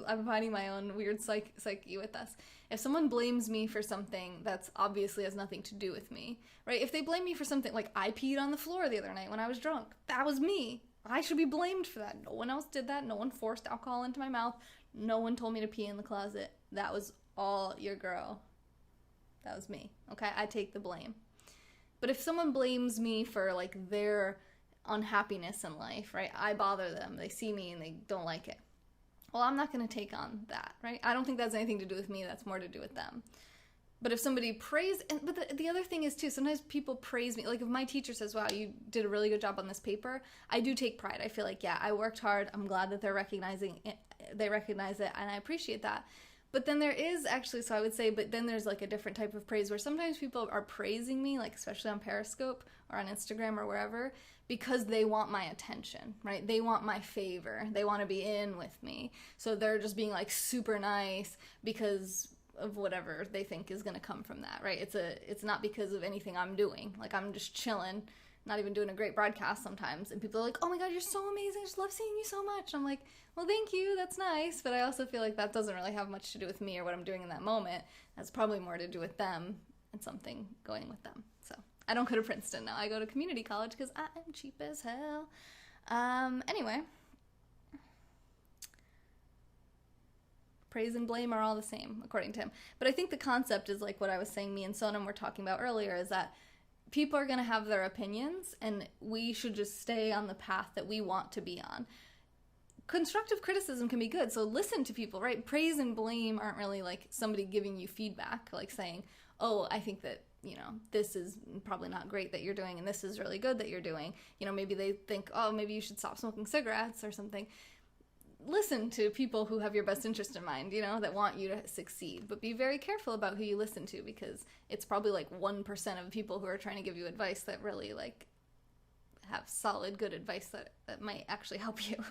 I'm finding my own weird psyche with this. If someone blames me for something that's obviously has nothing to do with me, right? If they blame me for something I peed on the floor the other night when I was drunk, that was me. I should be blamed for that. No one else did that. No one forced alcohol into my mouth. No one told me to pee in the closet. That was all your girl. That was me. Okay, I take the blame. But if someone blames me for their unhappiness in life, right? I bother them. They see me and they don't like it. Well, I'm not going to take on that, right? I don't think that's anything to do with me. That's more to do with them. But if somebody but the other thing is too, sometimes people praise me. If my teacher says, wow, you did a really good job on this paper, I do take pride. I feel yeah, I worked hard. I'm glad that they recognize it, and I appreciate that. But then there is actually, so I would say, but then there's a different type of praise where sometimes people are praising me, especially on Periscope or on Instagram or wherever, because they want my attention, right? They want my favor. They want to be in with me. So they're just being super nice because of whatever they think is going to come from that, right? It's not because of anything I'm doing. I'm just chilling, not even doing a great broadcast sometimes. And people are oh my God, you're so amazing. I just love seeing you so much. I'm well, thank you. That's nice. But I also feel that doesn't really have much to do with me or what I'm doing in that moment. That's probably more to do with them and something going with them. So I don't go to Princeton now. I go to community college because I am cheap as hell. Anyway. Praise and blame are all the same, according to him. But I think the concept is what I was saying, me and Sonam were talking about earlier, is that people are going to have their opinions, and we should just stay on the path that we want to be on. Constructive criticism can be good, so listen to people, right? Praise and blame aren't really somebody giving you feedback, saying, oh, I think that, this is probably not great that you're doing, and this is really good that you're doing. Maybe they think, oh, maybe you should stop smoking cigarettes or something. Listen to people who have your best interest in mind, that want you to succeed. But be very careful about who you listen to, because it's probably 1% of people who are trying to give you advice that really have solid, good advice that might actually help you.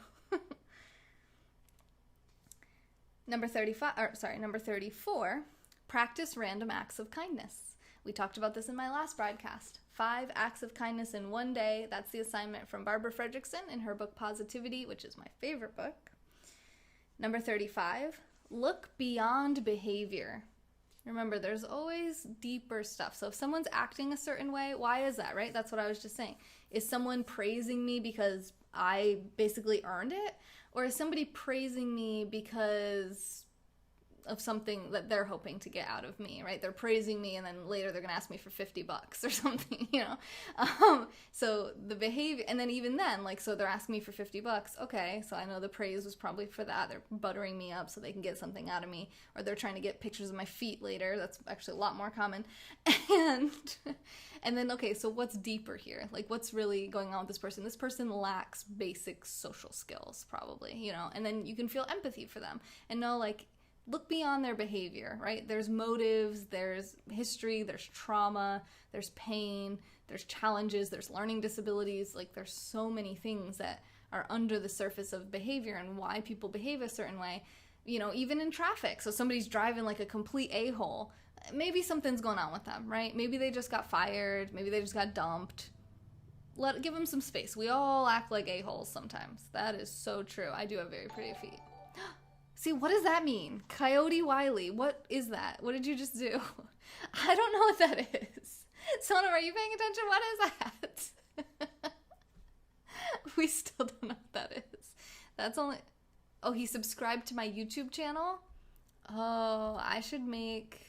Number 34, practice random acts of kindness. We talked about this in my last broadcast. 5 acts of kindness in one day. That's the assignment from Barbara Fredrickson in her book Positivity, which is my favorite book. Number 35, look beyond behavior. Remember, there's always deeper stuff. So if someone's acting a certain way, why is that, right? That's what I was just saying. Is someone praising me because I basically earned it? Or is somebody praising me because of something that they're hoping to get out of me, right? They're praising me and then later they're going to ask me for $50 or something, So the behavior, and then even then, so they're asking me for $50. Okay, so I know the praise was probably for that. They're buttering me up so they can get something out of me, or they're trying to get pictures of my feet later. That's actually a lot more common. And then, okay, so what's deeper here? What's really going on with this person? This person lacks basic social skills, probably, and then you can feel empathy for them and know, look beyond their behavior, right? There's motives, there's history, there's trauma, there's pain, there's challenges, there's learning disabilities. Like, there's so many things that are under the surface of behavior and why people behave a certain way, you know, even in traffic. So somebody's driving like a complete a-hole. Maybe something's going on with them, right? Maybe they just got fired. Maybe they just got dumped. Give them some space. We all act like a-holes sometimes. That is so true. I do have very pretty feet. See, what does that mean? Coyote Wiley. What is that? What did you just do? I don't know what that is. Sonam, are you paying attention? What is that? We still don't know what that is. That's only... Oh, he subscribed to my YouTube channel? Oh, I should make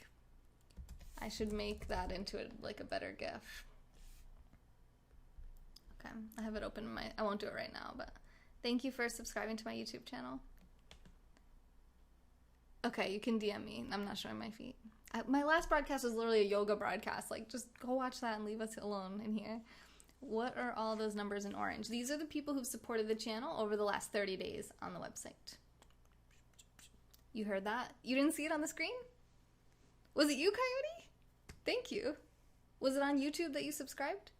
that into a better GIF. Okay, I have it open in my... I won't do it right now, but thank you for subscribing to my YouTube channel. Okay, you can DM me. I'm not showing my feet. My last broadcast was literally a yoga broadcast. Like, just go watch that and leave us alone in here. What are all those numbers in orange? These are the people who've supported the channel over the last 30 days on the website. You heard that? You didn't see it on the screen? Was it you, Coyote? Thank you. Was it on YouTube that you subscribed?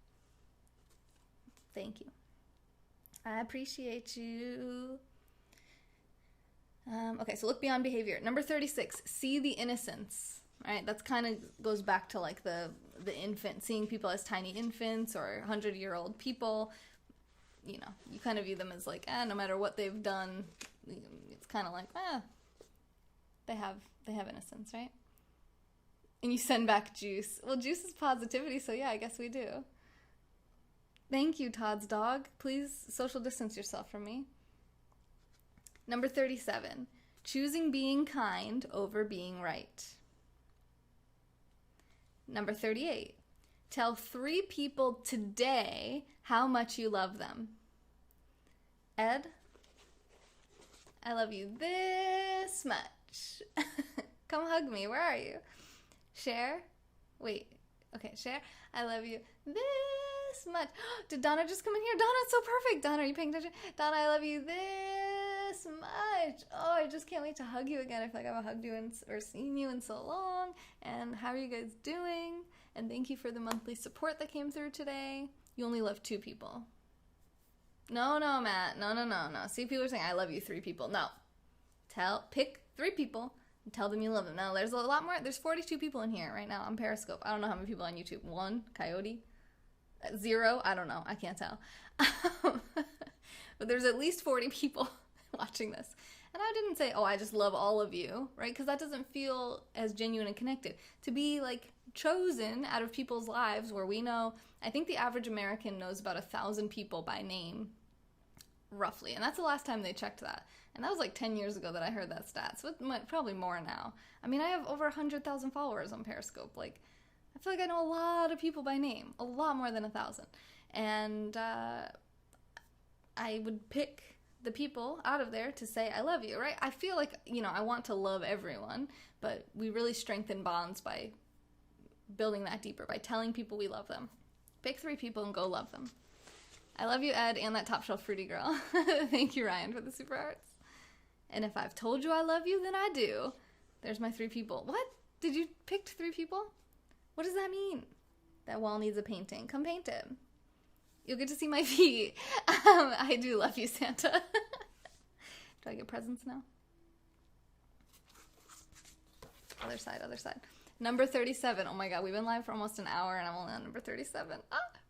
Thank you. I appreciate you. Okay, so look beyond behavior. Number 36, see the innocence. Right, that's kind of goes back to like the infant, seeing people as tiny infants or 100-year-old people. You know, you kind of view them as like, no matter what they've done, it's kind of like, they have innocence, right? And you send back juice. Well, juice is positivity, so yeah, I guess we do. Thank you, Todd's dog. Please social distance yourself from me. Number 37, choosing being kind over being right. Number 38, tell 3 people today how much you love them. Ed, I love you this much. Come hug me. Where are you? Share? Wait. Okay, share. I love you this much. Did Donna just come in here? Donna, it's so perfect. Donna, are you paying attention? Donna, I love you this much. Oh, I just can't wait to hug you again. I feel like I haven't hugged you or seen you in so long. And how are you guys doing? And thank you for the monthly support that came through today. You only love 2 people. No, Matt. No. See, people are saying, I love you 3 people. No. Pick 3 people and tell them you love them. Now, there's a lot more. There's 42 people in here right now on Periscope. I don't know how many people on YouTube. 1, Coyote. 0, I don't know. I can't tell. But there's at least 40 people watching this. And I didn't say, I just love all of you, right? Because that doesn't feel as genuine and connected. To be, like, chosen out of people's lives where we know, I think the average American knows about 1,000 people by name, roughly. And that's the last time they checked that. And that was like 10 years ago that I heard that stat. So it's probably more now. I mean, I have over 100,000 followers on Periscope. Like, I feel like I know a lot of people by name. A lot more than 1,000. And I would pick the people out of there to say, I love you, right? I feel like, I want to love everyone, but we really strengthen bonds by building that deeper, by telling people we love them. Pick 3 people and go love them. I love you, Ed, and that top shelf fruity girl. Thank you, Ryan, for the super hearts. And if I've told you I love you, then I do. There's my 3 people. What? Did you pick 3 people? What does that mean? That wall needs a painting. Come paint it. You'll get to see my feet. I do love you, Santa. Do I get presents now? Other side. Number 37. Oh my god, we've been live for almost an hour and I'm only on number 37.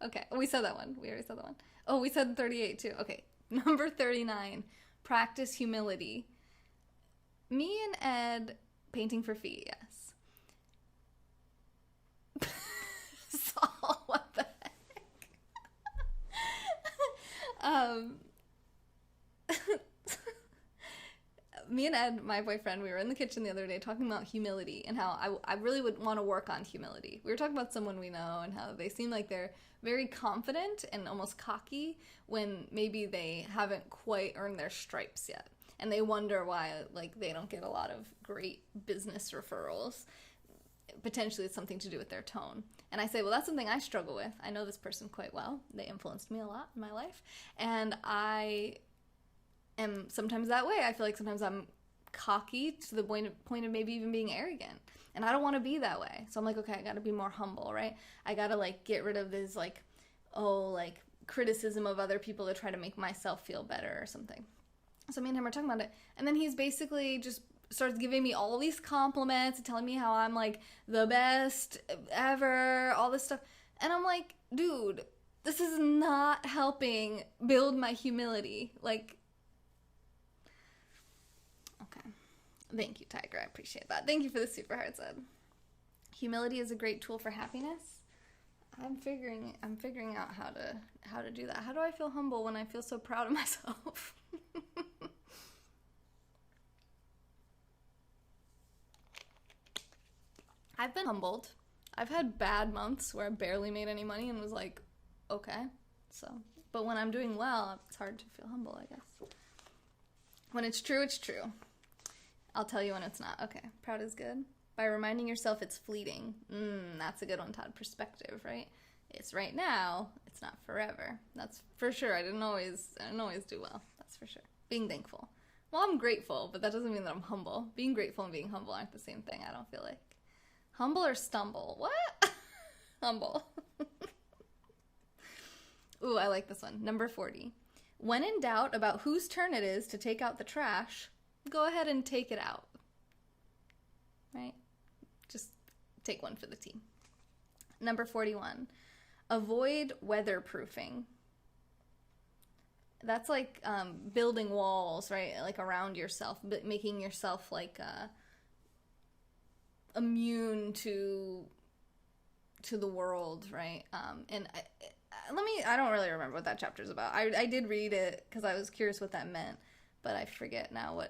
Okay. We said that one. We already said that one. Oh, we said 38 too. Okay. Number 39. Practice humility. Me and Ed painting for feet, yes. Saul, what the heck? Me and Ed, my boyfriend, we were in the kitchen the other day talking about humility and how I really would want to work on humility. We were talking about someone we know and how they seem like they're very confident and almost cocky when maybe they haven't quite earned their stripes yet. And they wonder why, like, they don't get a lot of great business referrals. Potentially it's something to do with their tone. And I say, well, that's something I struggle with. I know this person quite well. They influenced me a lot in my life. And I am sometimes that way. I feel like sometimes I'm cocky to the point of maybe even being arrogant. And I don't want to be that way. So I'm like, okay, I got to be more humble, right? I got to like get rid of this like, criticism of other people to try to make myself feel better or something. So me and him are talking about it. And then he's basically just starts giving me all these compliments and telling me how I'm like the best ever, all this stuff. And I'm like, dude, this is not helping build my humility. Like, okay. Thank you, Tiger. I appreciate that. Thank you for the super hard sub. Humility is a great tool for happiness. I'm figuring out how to do that. How do I feel humble when I feel so proud of myself? I've been humbled. I've had bad months where I barely made any money and was like, okay. So, but when I'm doing well, it's hard to feel humble, I guess. When it's true, it's true. I'll tell you when it's not. Okay, proud is good. By reminding yourself it's fleeting. That's a good one, Todd. Perspective, right? It's right now. It's not forever. That's for sure. I didn't always do well. That's for sure. Being thankful. Well, I'm grateful, but that doesn't mean that I'm humble. Being grateful and being humble aren't the same thing, I don't feel like. Humble or stumble? What? Humble. Ooh, I like this one. Number 40. When in doubt about whose turn it is to take out the trash, go ahead and take it out. Right? Just take one for the team. Number 41. Avoid weatherproofing. That's like building walls, right? Like around yourself, but making yourself like immune to the world, right? And I don't really remember what that chapter's about. I did read it because I was curious what that meant, but I forget now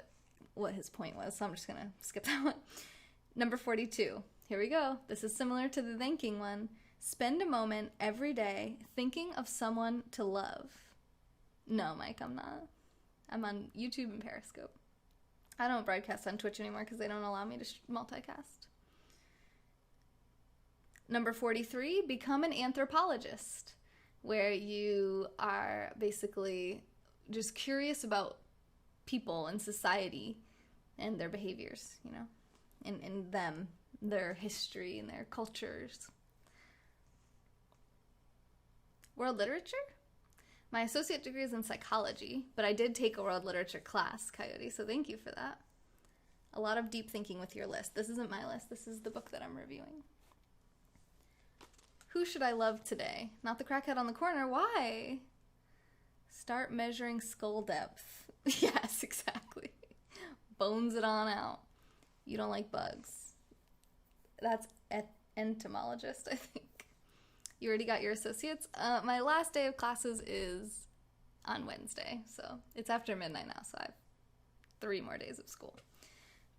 what his point was, so I'm just gonna skip that one. Number 42. Here we go. This is similar to the thanking one. Spend a moment every day thinking of someone to love. No, Mike, I'm not. I'm on YouTube and Periscope. I don't broadcast on Twitch anymore because they don't allow me to multicast. Number 43, become an anthropologist, where you are basically just curious about people and society and their behaviors, you know, and them, their history and their cultures. World literature? My associate degree is in psychology, but I did take a world literature class, Coyote, so thank you for that. A lot of deep thinking with your list. This isn't my list. This is the book that I'm reviewing. Who should I love today? Not the crackhead on the corner. Why? Start measuring skull depth. Yes, exactly. Bones it on out. You don't like bugs. That's entomologist, I think. You already got your associates? My last day of classes is on Wednesday, so it's after midnight now, so I have 3 more days of school.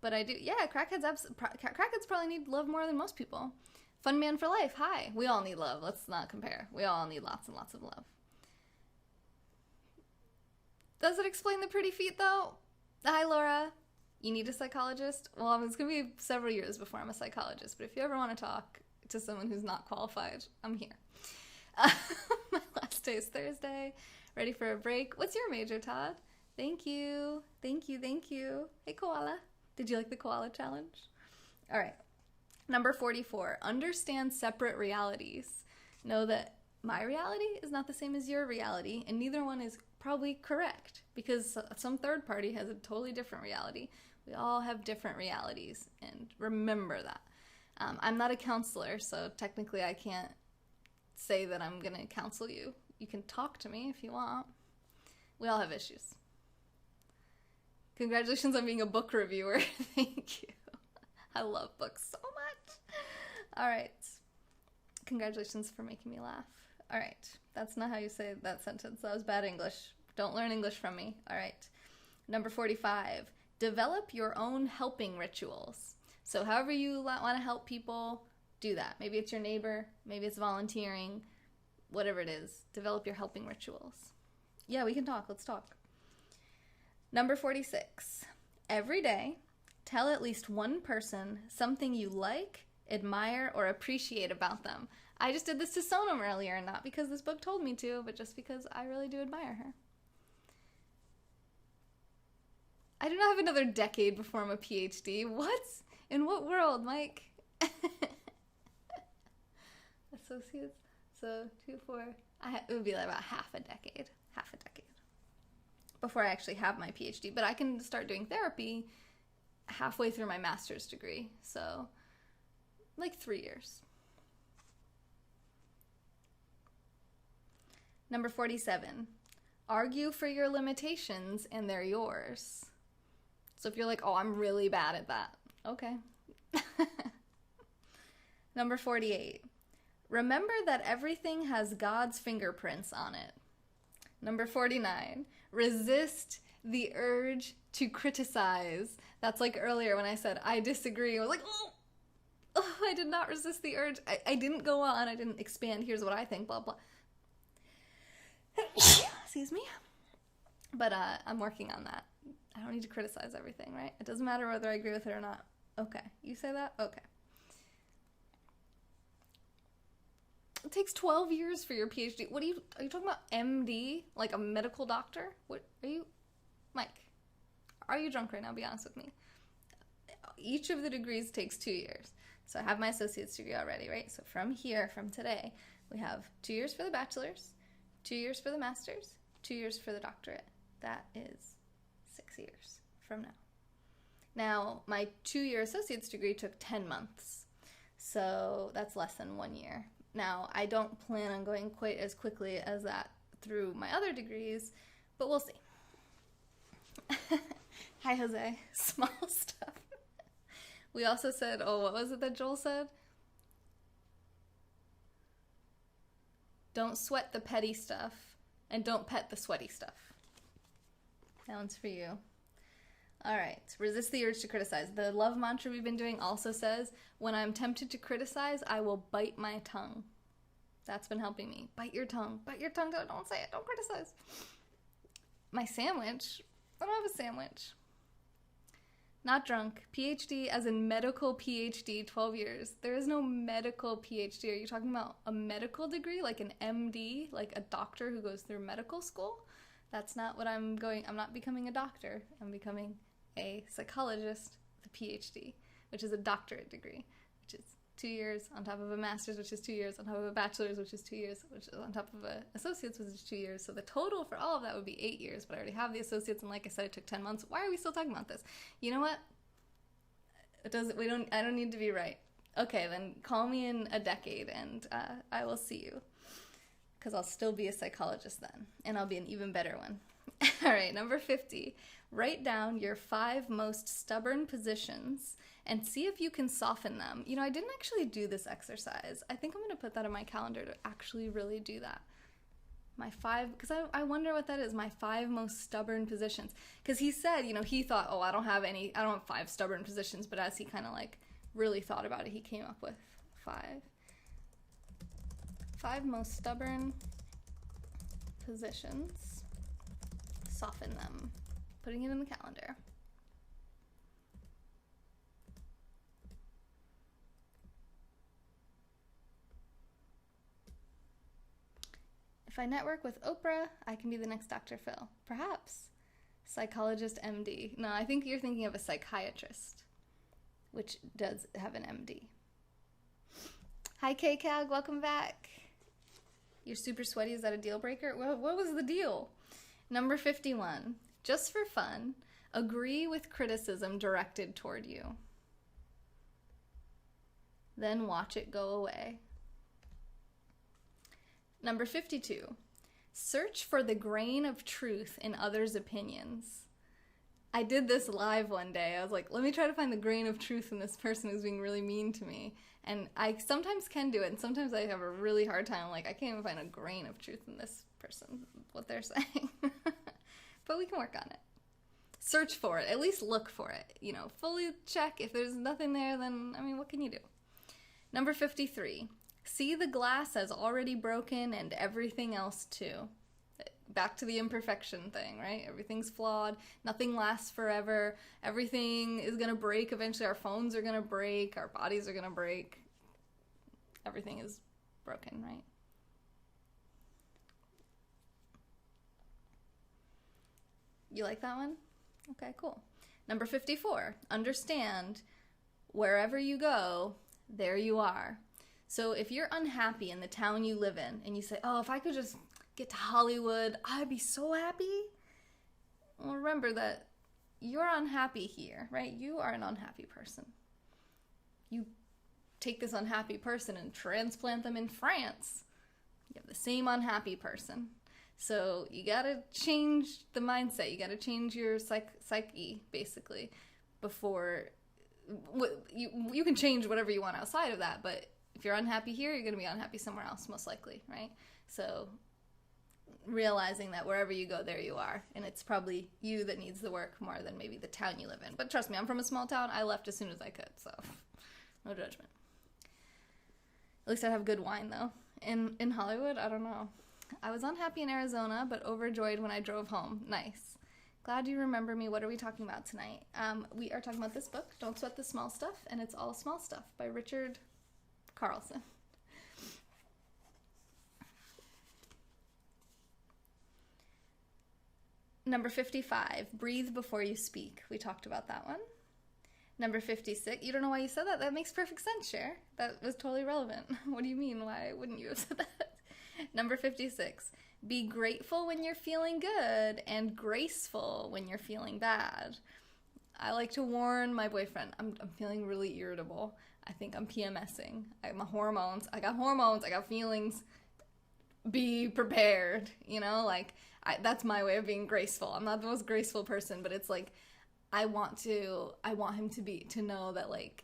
But I do, yeah, crackheads probably need love more than most people. Fun man for life, hi. We all need love, let's not compare. We all need lots and lots of love. Does it explain the pretty feet, though? Hi, Laura. You need a psychologist? Well, it's going to be several years before I'm a psychologist, but if you ever want to talk to someone who's not qualified, I'm here. My last day is Thursday. Ready for a break. What's your major, Todd? Thank you. Thank you. Thank you. Hey, koala. Did you like the koala challenge? All right. Number 44. Understand separate realities. Know that my reality is not the same as your reality, and neither one is probably correct because some third party has a totally different reality. We all have different realities, and remember that. I'm not a counselor, so technically I can't say that I'm going to counsel you. You can talk to me if you want. We all have issues. Congratulations on being a book reviewer. Thank you. I love books so much. All right. Congratulations for making me laugh. All right. That's not how you say that sentence. That was bad English. Don't learn English from me. All right. Number 45. Develop your own helping rituals. So however you want to help people, do that. Maybe it's your neighbor, maybe it's volunteering, whatever it is. Develop your helping rituals. Yeah, we can talk. Let's talk. Number 46. Every day, tell at least one person something you like, admire, or appreciate about them. I just did this to Sonam earlier, not because this book told me to, but just because I really do admire her. I do not have another decade before I'm a PhD. What? In what world, Mike? Associates. So 2, 4. It would be like about half a decade before I actually have my PhD. But I can start doing therapy halfway through my master's degree. So like 3 years. Number 47. Argue for your limitations and they're yours. So if you're like, oh, I'm really bad at that. Okay. Number 48. Remember that everything has God's fingerprints on it. Number 49. Resist the urge to criticize. That's like earlier when I said, I disagree. I was like, oh, I did not resist the urge. I didn't go on. I didn't expand. Here's what I think, blah, blah. Excuse me. But I'm working on that. I don't need to criticize everything, right? It doesn't matter whether I agree with it or not. Okay. You say that? Okay. It takes 12 years for your PhD. What are you talking about? MD? Like a medical doctor? What are you? Mike, are you drunk right now? Be honest with me. Each of the degrees takes 2 years. So I have my associate's degree already, right? So from today, we have 2 years for the bachelor's, 2 years for the master's, 2 years for the doctorate. That is 6 years from now. Now, my 2-year associate's degree took 10 months. So that's less than 1 year. Now, I don't plan on going quite as quickly as that through my other degrees, but we'll see. Hi, Jose. Small stuff. We also said, what was it that Joel said? Don't sweat the petty stuff, and don't pet the sweaty stuff. That one's for you. All right. Resist the urge to criticize. The love mantra we've been doing also says, when I'm tempted to criticize, I will bite my tongue. That's been helping me. Bite your tongue. Bite your tongue. Don't say it. Don't criticize. My sandwich. I don't have a sandwich. Not drunk. PhD as in medical PhD, 12 years. There is no medical PhD. Are you talking about a medical degree? Like an MD? Like a doctor who goes through medical school? That's not what I'm not becoming a doctor. I'm becoming a psychologist with a PhD, which is a doctorate degree, which is 2 years on top of a master's, which is 2 years on top of a bachelor's, which is 2 years, which is on top of a associate's, which is 2 years. So the total for all of that would be 8 years, but I already have the associates, and like I said, it took 10 months. Why are we still talking about this? You know what? I don't need to be right. Okay, then call me in a decade, and I will see you, because I'll still be a psychologist then, and I'll be an even better one. All right, number 50. Write down your 5 most stubborn positions and see if you can soften them. You know, I didn't actually do this exercise. I think I'm going to put that on my calendar to actually really do that. My 5, because I wonder what that is, my 5 most stubborn positions. Because he said, he thought, I don't have 5 stubborn positions, but as he kind of like really thought about it, he came up with 5 most stubborn positions. Soften them. Putting it in the calendar. If I network with Oprah, I can be the next Dr. Phil. Perhaps. Psychologist MD. No, I think you're thinking of a psychiatrist, which does have an MD. Hi, K-Cag. Welcome back. You're super sweaty. Is that a deal breaker? What was the deal? Number 51. Just for fun, agree with criticism directed toward you. Then watch it go away. Number 52. Search for the grain of truth in others' opinions. I did this live one day. I was like, let me try to find the grain of truth in this person who's being really mean to me. And I sometimes can do it, and sometimes I have a really hard time. Like, I can't even find a grain of truth in this person, what they're saying. But we can work on it. Search for it. At least look for it. Fully check. If there's nothing there, then, what can you do? Number 53. See the glass as already broken and everything else too. Back to the imperfection thing, right? Everything's flawed. Nothing lasts forever. Everything is going to break eventually. Our phones are going to break. Our bodies are going to break. Everything is broken, right? You like that one? Okay, cool. Number 54, understand wherever you go, there you are. So if you're unhappy in the town you live in and you say, oh, if I could just get to Hollywood, I'd be so happy. Well, remember that you're unhappy here, right? You are an unhappy person. You take this unhappy person and transplant them in France. You have the same unhappy person. So you gotta change the mindset. You gotta change your psyche, basically, before... You can change whatever you want outside of that, but if you're unhappy here, you're gonna be unhappy somewhere else, most likely, right? So realizing that wherever you go, there you are. And it's probably you that needs the work more than maybe the town you live in. But trust me, I'm from a small town. I left as soon as I could, so no judgment. At least I have good wine, though. In Hollywood, I don't know. I was unhappy in Arizona, but overjoyed when I drove home. Nice. Glad you remember me. What are we talking about tonight? We are talking about this book, Don't Sweat the Small Stuff, and it's all small stuff by Richard Carlson. Number 55, breathe before you speak. We talked about that one. Number 56, you don't know why you said that? That makes perfect sense, Cher. That was totally relevant. What do you mean? Why wouldn't you have said that? Number 56, be grateful when you're feeling good and graceful when you're feeling bad. I like to warn my boyfriend, I'm feeling really irritable. I think I'm PMSing. I got hormones, I got feelings. Be prepared, you know? Like, that's my way of being graceful. I'm not the most graceful person, but it's like, I want him to know that, like,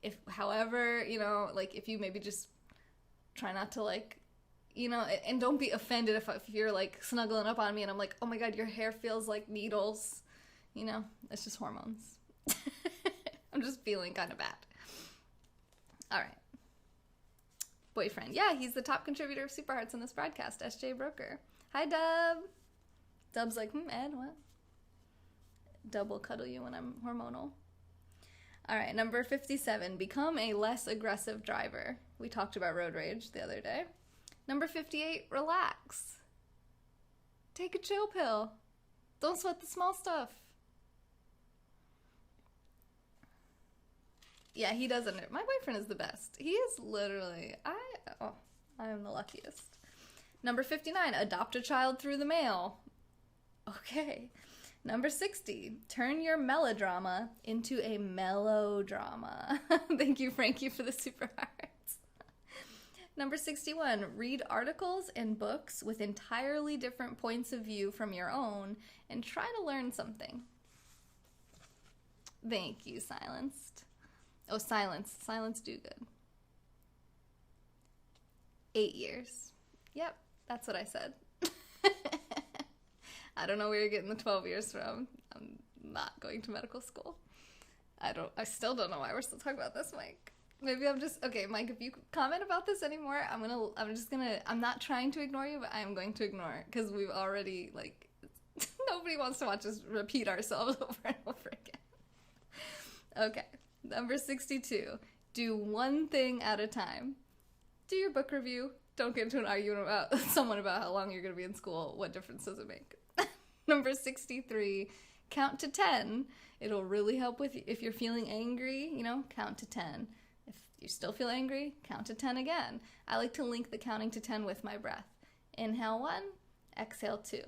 if, however, you know, like, if you maybe just try not to, like, you know, and don't be offended if you're, like, snuggling up on me and I'm like, oh my god, your hair feels like needles. You know, it's just hormones. I'm just feeling kind of bad. All right. Boyfriend. Yeah, he's the top contributor of Super Hearts on this broadcast, SJ Broker. Hi, Dub. Dub's like, Ed, what? Dub will cuddle you when I'm hormonal. All right, number 57, become a less aggressive driver. We talked about road rage the other day. Number 58, relax. Take a chill pill. Don't sweat the small stuff. Yeah, he doesn't. My boyfriend is the best. He is literally, I am the luckiest. Number 59, adopt a child through the mail. Okay. Number 60, turn your melodrama into a melodrama. Thank you, Frankie, for the super hearts. Number 61, read articles and books with entirely different points of view from your own and try to learn something. Thank you, Silenced. Oh, Silence. Silence do good. 8 years. Yep, that's what I said. I don't know where you're getting the 12 years from. I'm not going to medical school. I still don't know why we're still talking about this, Mike. Maybe I'm just, okay, Mike, if you comment about this anymore, I'm not trying to ignore you, but I am going to ignore it, because we've already, like, nobody wants to watch us repeat ourselves over and over again. Okay, number 62, do one thing at a time. Do your book review. Don't get into an argument about someone about how long you're going to be in school. What difference does it make? Number 63, count to 10. It'll really help with if you're feeling angry, you know, count to 10. If you still feel angry, count to 10 again. I like to link the counting to 10 with my breath. Inhale 1, exhale 2.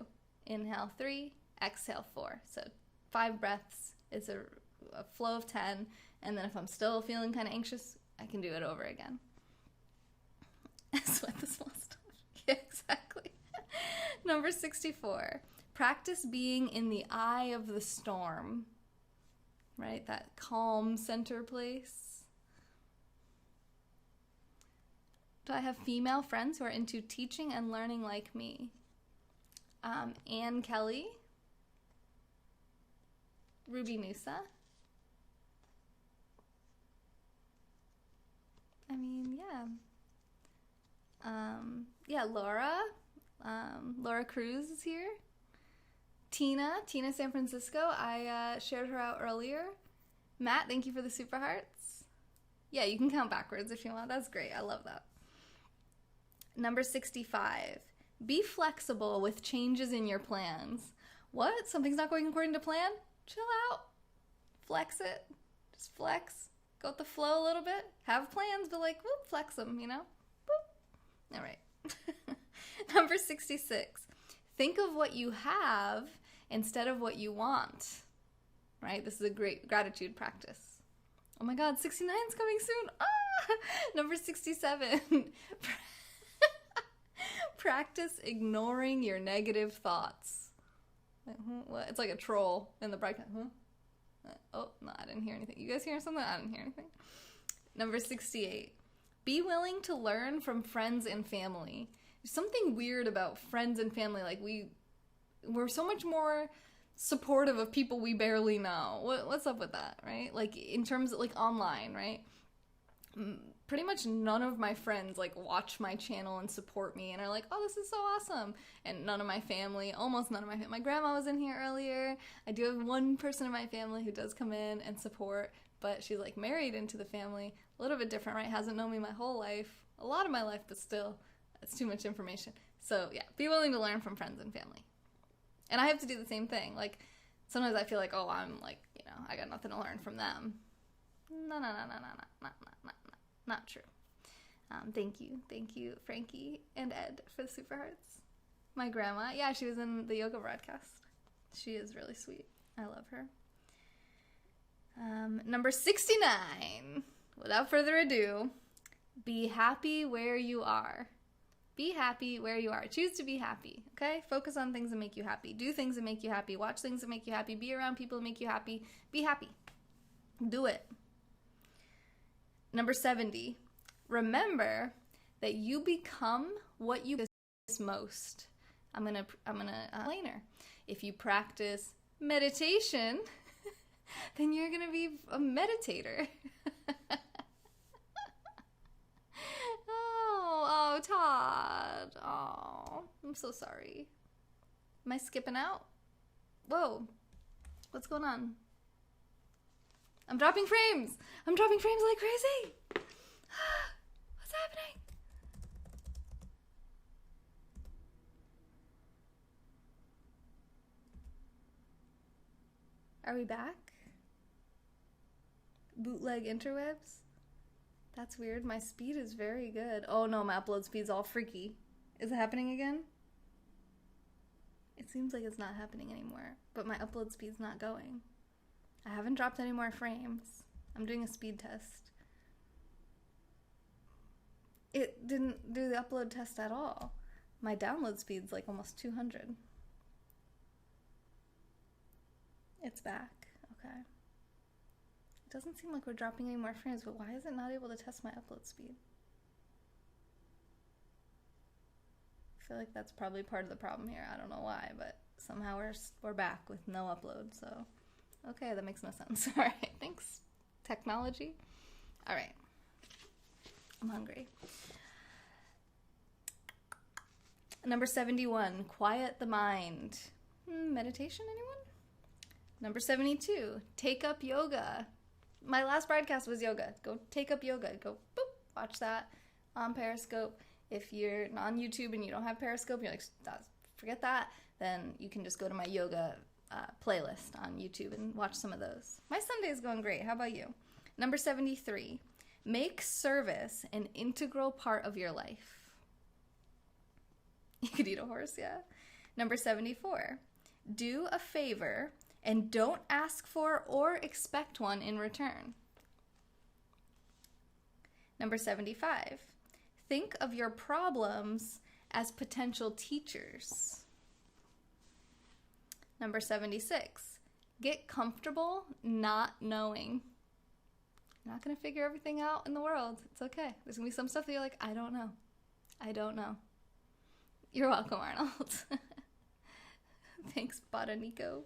Inhale 3, exhale 4. So 5 breaths is a flow of 10. And then if I'm still feeling kind of anxious, I can do it over again. Sweat the small stuff. Yeah, exactly. Number 64. Practice being in the eye of the storm. Right? That calm center place. Do I have female friends who are into teaching and learning like me? Anne Kelly. Ruby Nusa. I mean, yeah. Laura. Laura Cruz is here. Tina San Francisco. I shared her out earlier. Matt, thank you for the super hearts. Yeah, you can count backwards if you want. That's great. I love that. Number 65. Be flexible with changes in your plans. What? Something's not going according to plan? Chill out. flex it. Just flex. Go with the flow a little bit. Have plans, but like, whoop, flex them, you know? Boop. All right. Number 66. Think of what you have instead of what you want. Right? This is a great gratitude practice. Oh my God, 69 is coming soon. Ah! Number 67. Practice ignoring your negative thoughts. What? It's like a troll in the broadcast. Oh, no, I didn't hear anything. You guys hear something? I didn't hear anything. Number 68. Be willing to learn from friends and family. There's something weird about friends and family. Like, we're so much more supportive of people we barely know. What's up with that, right? Like, in terms of, like, online, right? Pretty much none of my friends, like, watch my channel and support me and are like, oh, this is so awesome. And none of my family, almost none of my grandma was in here earlier. I do have one person in my family who does come in and support, but she's, like, married into the family. A little bit different, right? Hasn't known me my whole life. A lot of my life, but still, it's too much information. So, yeah, be willing to learn from friends and family. And I have to do the same thing. Like, sometimes I feel like, oh, I'm, like, you know, I got nothing to learn from them. No. Not true. Thank you, Frankie and Ed, for the super hearts. My grandma, yeah, she was in the yoga broadcast. She is really sweet. I love her. Number 69. Without further ado, be happy where you are. Be happy where you are. Choose to be happy, okay? Focus on things that make you happy. Do things that make you happy. Watch things that make you happy. Be around people that make you happy. Be happy. Do it. Number 70. Remember that you become what you practice most. I'm gonna explain her. If you practice meditation, then you're gonna be a meditator. Oh, Todd. Oh, I'm so sorry. Am I skipping out? Whoa. What's going on? I'm dropping frames. I'm dropping frames like crazy. What's happening? Are we back? Bootleg interwebs? That's weird. My speed is very good. Oh no, my upload speed's all freaky. Is it happening again? It seems like it's not happening anymore, but my upload speed's not going. I haven't dropped any more frames. I'm doing a speed test. It didn't do the upload test at all. My download speed's like almost 200. It's back. Okay. It doesn't seem like we're dropping any more frames, but why is it not able to test my upload speed? I feel like that's probably part of the problem here. I don't know why, but somehow we're back with no upload, so... Okay, that makes no sense. All right, thanks, technology. All right, I'm hungry. Number 71, quiet the mind. Meditation, anyone? Number 72, take up yoga. My last broadcast was yoga. Go take up yoga. Go, boop, watch that on Periscope. If you're on YouTube and you don't have Periscope, you're like, forget that, then you can just go to my yoga playlist on YouTube and watch some of those. My Sunday's going great. How about you? Number 73, make service an integral part of your life. You could eat a horse, yeah. Number 74, do a favor and don't ask for or expect one in return. Number 75, think of your problems as potential teachers. Number 76, get comfortable not knowing. You're not going to figure everything out in the world. It's okay. There's going to be some stuff that you're like, I don't know. I don't know. You're welcome, Arnold. Thanks, Botanico.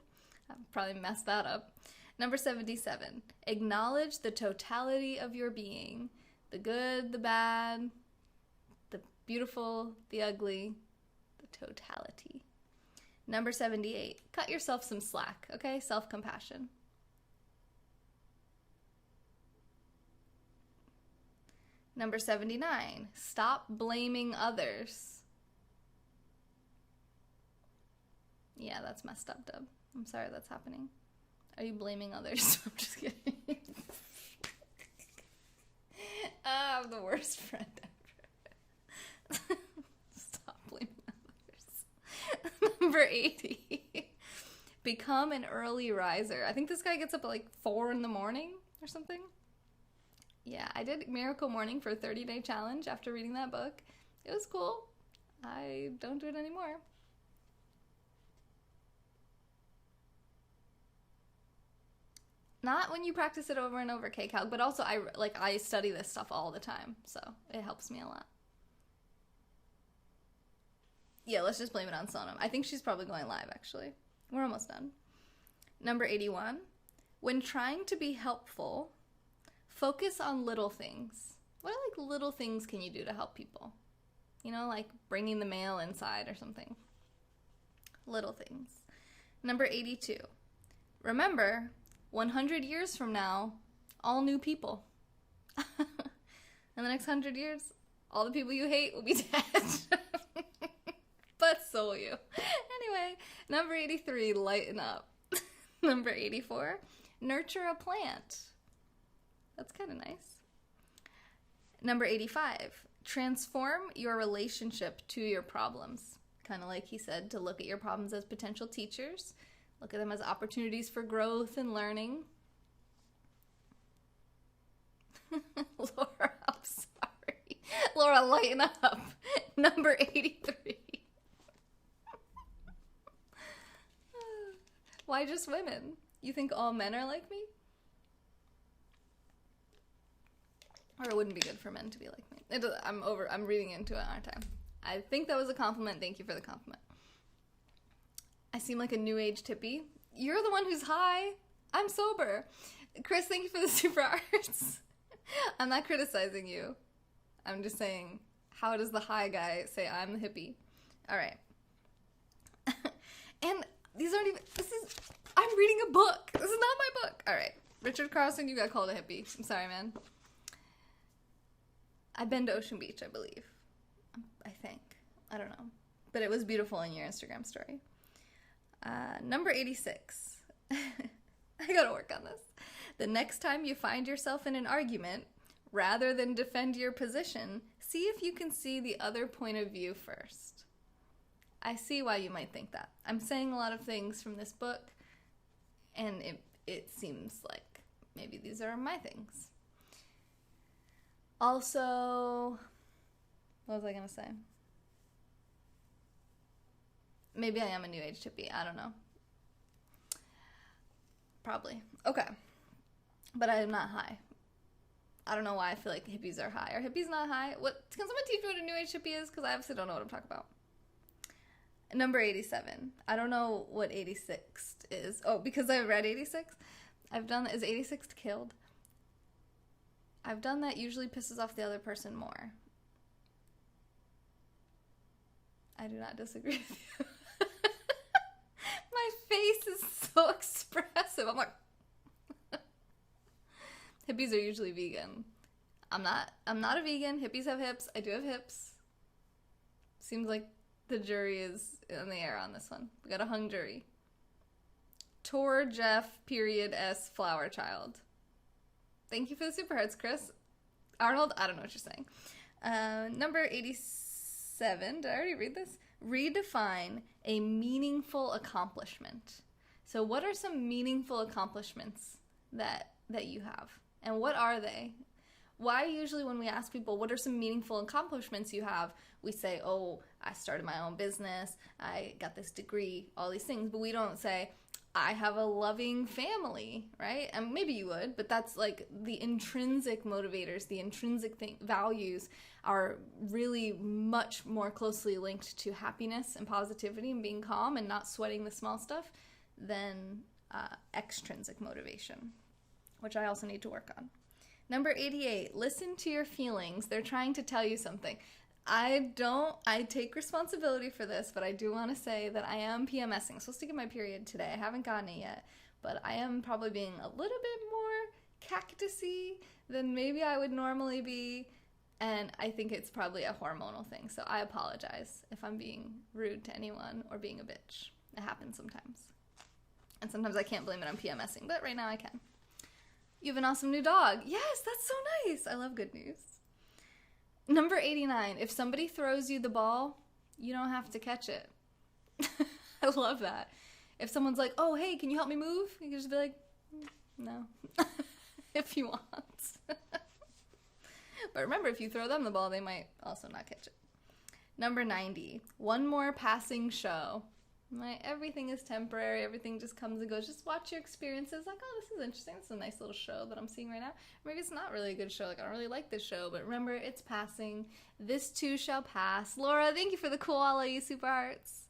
I probably messed that up. Number 77, acknowledge the totality of your being. The good, the bad, the beautiful, the ugly, the totality. Number 78, cut yourself some slack, okay? Self-compassion. Number 79, stop blaming others. Yeah, that's messed up, Dub. I'm sorry that's happening. Are you blaming others? I'm just kidding. I'm the worst friend ever. Stop blaming others. Number 80. Become an early riser. I think this guy gets up at like 4 in the morning or something. Yeah, I did Miracle Morning for a 30-day challenge after reading that book. It was cool. I don't do it anymore. Not when you practice it over and over, K-Calc, but also I study this stuff all the time, so it helps me a lot. Yeah, let's just blame it on Sonam. I think she's probably going live, actually. We're almost done. Number 81. When trying to be helpful, focus on little things. What little things can you do to help people? You know, like bringing the mail inside or something. Little things. Number 82. Remember, 100 years from now, all new people. In the next 100 years, all the people you hate will be dead. But so will you. Anyway, number 83, lighten up. Number 84, nurture a plant. That's kind of nice. Number 85, transform your relationship to your problems. Kind of like he said, to look at your problems as potential teachers. Look at them as opportunities for growth and learning. Laura, I'm sorry. Laura, lighten up. Number 83. Why just women? You think all men are like me? Or it wouldn't be good for men to be like me. I'm reading into it, aren't I? I think that was a compliment. Thank you for the compliment. I seem like a new age hippie. You're the one who's high. I'm sober. Chris, thank you for the super arts. I'm not criticizing you. I'm just saying, how does the high guy say I'm the hippie? All right. And these aren't even, I'm reading a book. This is not my book. All right. Richard Carlson, you got called a hippie. I'm sorry, man. I've been to Ocean Beach, I believe. I think. I don't know. But it was beautiful in your Instagram story. Number 86. I gotta work on this. The next time you find yourself in an argument, rather than defend your position, see if you can see the other point of view first. I see why you might think that. I'm saying a lot of things from this book, and it seems like maybe these are my things. Also, what was I gonna say? Maybe I am a new age hippie. I don't know. Probably. Okay. But I am not high. I don't know why I feel like hippies are high. Are hippies not high? Can someone teach me what a new age hippie is? Because I obviously don't know what I'm talking about. Number 87. I don't know what 86 is. Oh, because I read 86? Is 86 killed? I've done that usually pisses off the other person more. I do not disagree with you. My face is so expressive. I'm like, hippies are usually vegan. I'm not a vegan. Hippies have hips. I do have hips. Seems like the jury is in the air on this one. We got a hung jury. Tor Jeff S Flower Child. Thank you for the super hearts, Chris. Arnold, I don't know what you're saying. Number 87. Did I already read this? Redefine a meaningful accomplishment. So what are some meaningful accomplishments that you have? And what are they? Why usually when we ask people, what are some meaningful accomplishments you have, we say, oh, I started my own business, I got this degree, all these things. But we don't say, I have a loving family, right? And maybe you would, but that's like the intrinsic motivators, the intrinsic values are really much more closely linked to happiness and positivity and being calm and not sweating the small stuff than extrinsic motivation, which I also need to work on. Number 88, listen to your feelings. They're trying to tell you something. I take responsibility for this, but I do want to say that I am PMSing. I'm supposed to get my period today. I haven't gotten it yet, but I am probably being a little bit more cactusy than maybe I would normally be, and I think it's probably a hormonal thing, so I apologize if I'm being rude to anyone or being a bitch. It happens sometimes. And sometimes I can't blame it on PMSing, but right now I can. You have an awesome new dog. Yes, that's so nice. I love good news. Number 89, if somebody throws you the ball, you don't have to catch it. I love that. If someone's like, oh, hey, can you help me move? You can just be like, no, if you want. But remember, if you throw them the ball, they might also not catch it. Number 90, one more passing show. Everything is temporary. Everything just comes and goes. Just watch your experiences. Like, oh, this is interesting. This is a nice little show that I'm seeing right now. Maybe it's not really a good show. Like, I don't really like this show. But remember, it's passing. This too shall pass. Laura, thank you for the koala, you super hearts.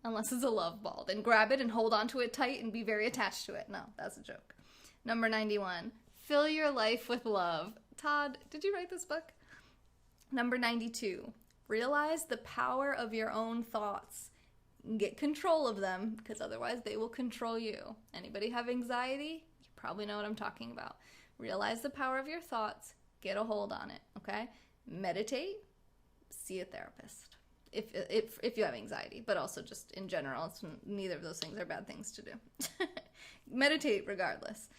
Unless it's a love ball. Then grab it and hold onto it tight and be very attached to it. No, that's a joke. Number 91, fill your life with love. Todd, did you write this book? Number 92, realize the power of your own thoughts. Get control of them, because otherwise they will control you. Anybody have anxiety? You probably know what I'm talking about. Realize the power of your thoughts. Get a hold on it, okay? Meditate. See a therapist. If you have anxiety, but also just in general, neither of those things are bad things to do. Meditate regardless.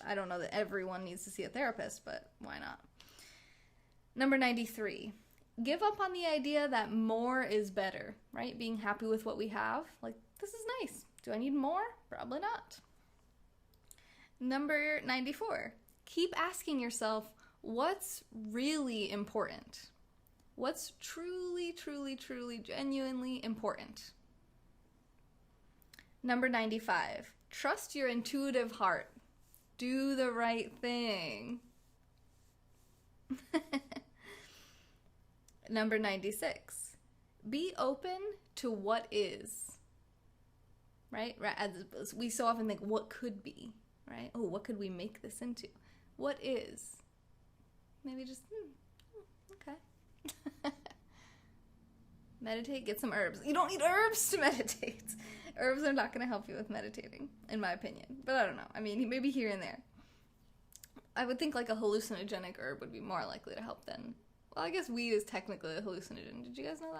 I don't know that everyone needs to see a therapist, but why not? Number 93, give up on the idea that more is better, right? Being happy with what we have. Like, this is nice. Do I need more? Probably not. Number 94, keep asking yourself, what's really important? What's truly, truly, truly, genuinely important? Number 95, trust your intuitive heart. Do the right thing. Number 96, be open to what is. Right? As we so often think, what could be? Right? Oh, what could we make this into? What is? Maybe just, okay. Meditate, get some herbs. You don't need herbs to meditate. Herbs are not going to help you with meditating, in my opinion. But I don't know. I mean, maybe here and there. I would think like a hallucinogenic herb would be more likely to help than... Well, I guess weed is technically a hallucinogen. Did you guys know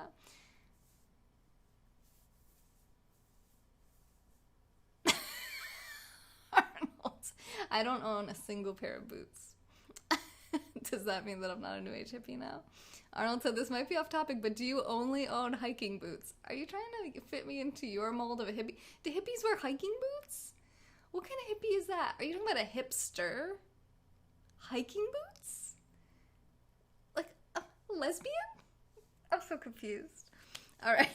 that? Arnold, I don't own a single pair of boots. Does that mean that I'm not a New Age hippie now? Arnold said, this might be off topic, but do you only own hiking boots? Are you trying to fit me into your mold of a hippie? Do hippies wear hiking boots? What kind of hippie is that? Are you talking about a hipster? Hiking boots? Like a lesbian? I'm so confused. All right.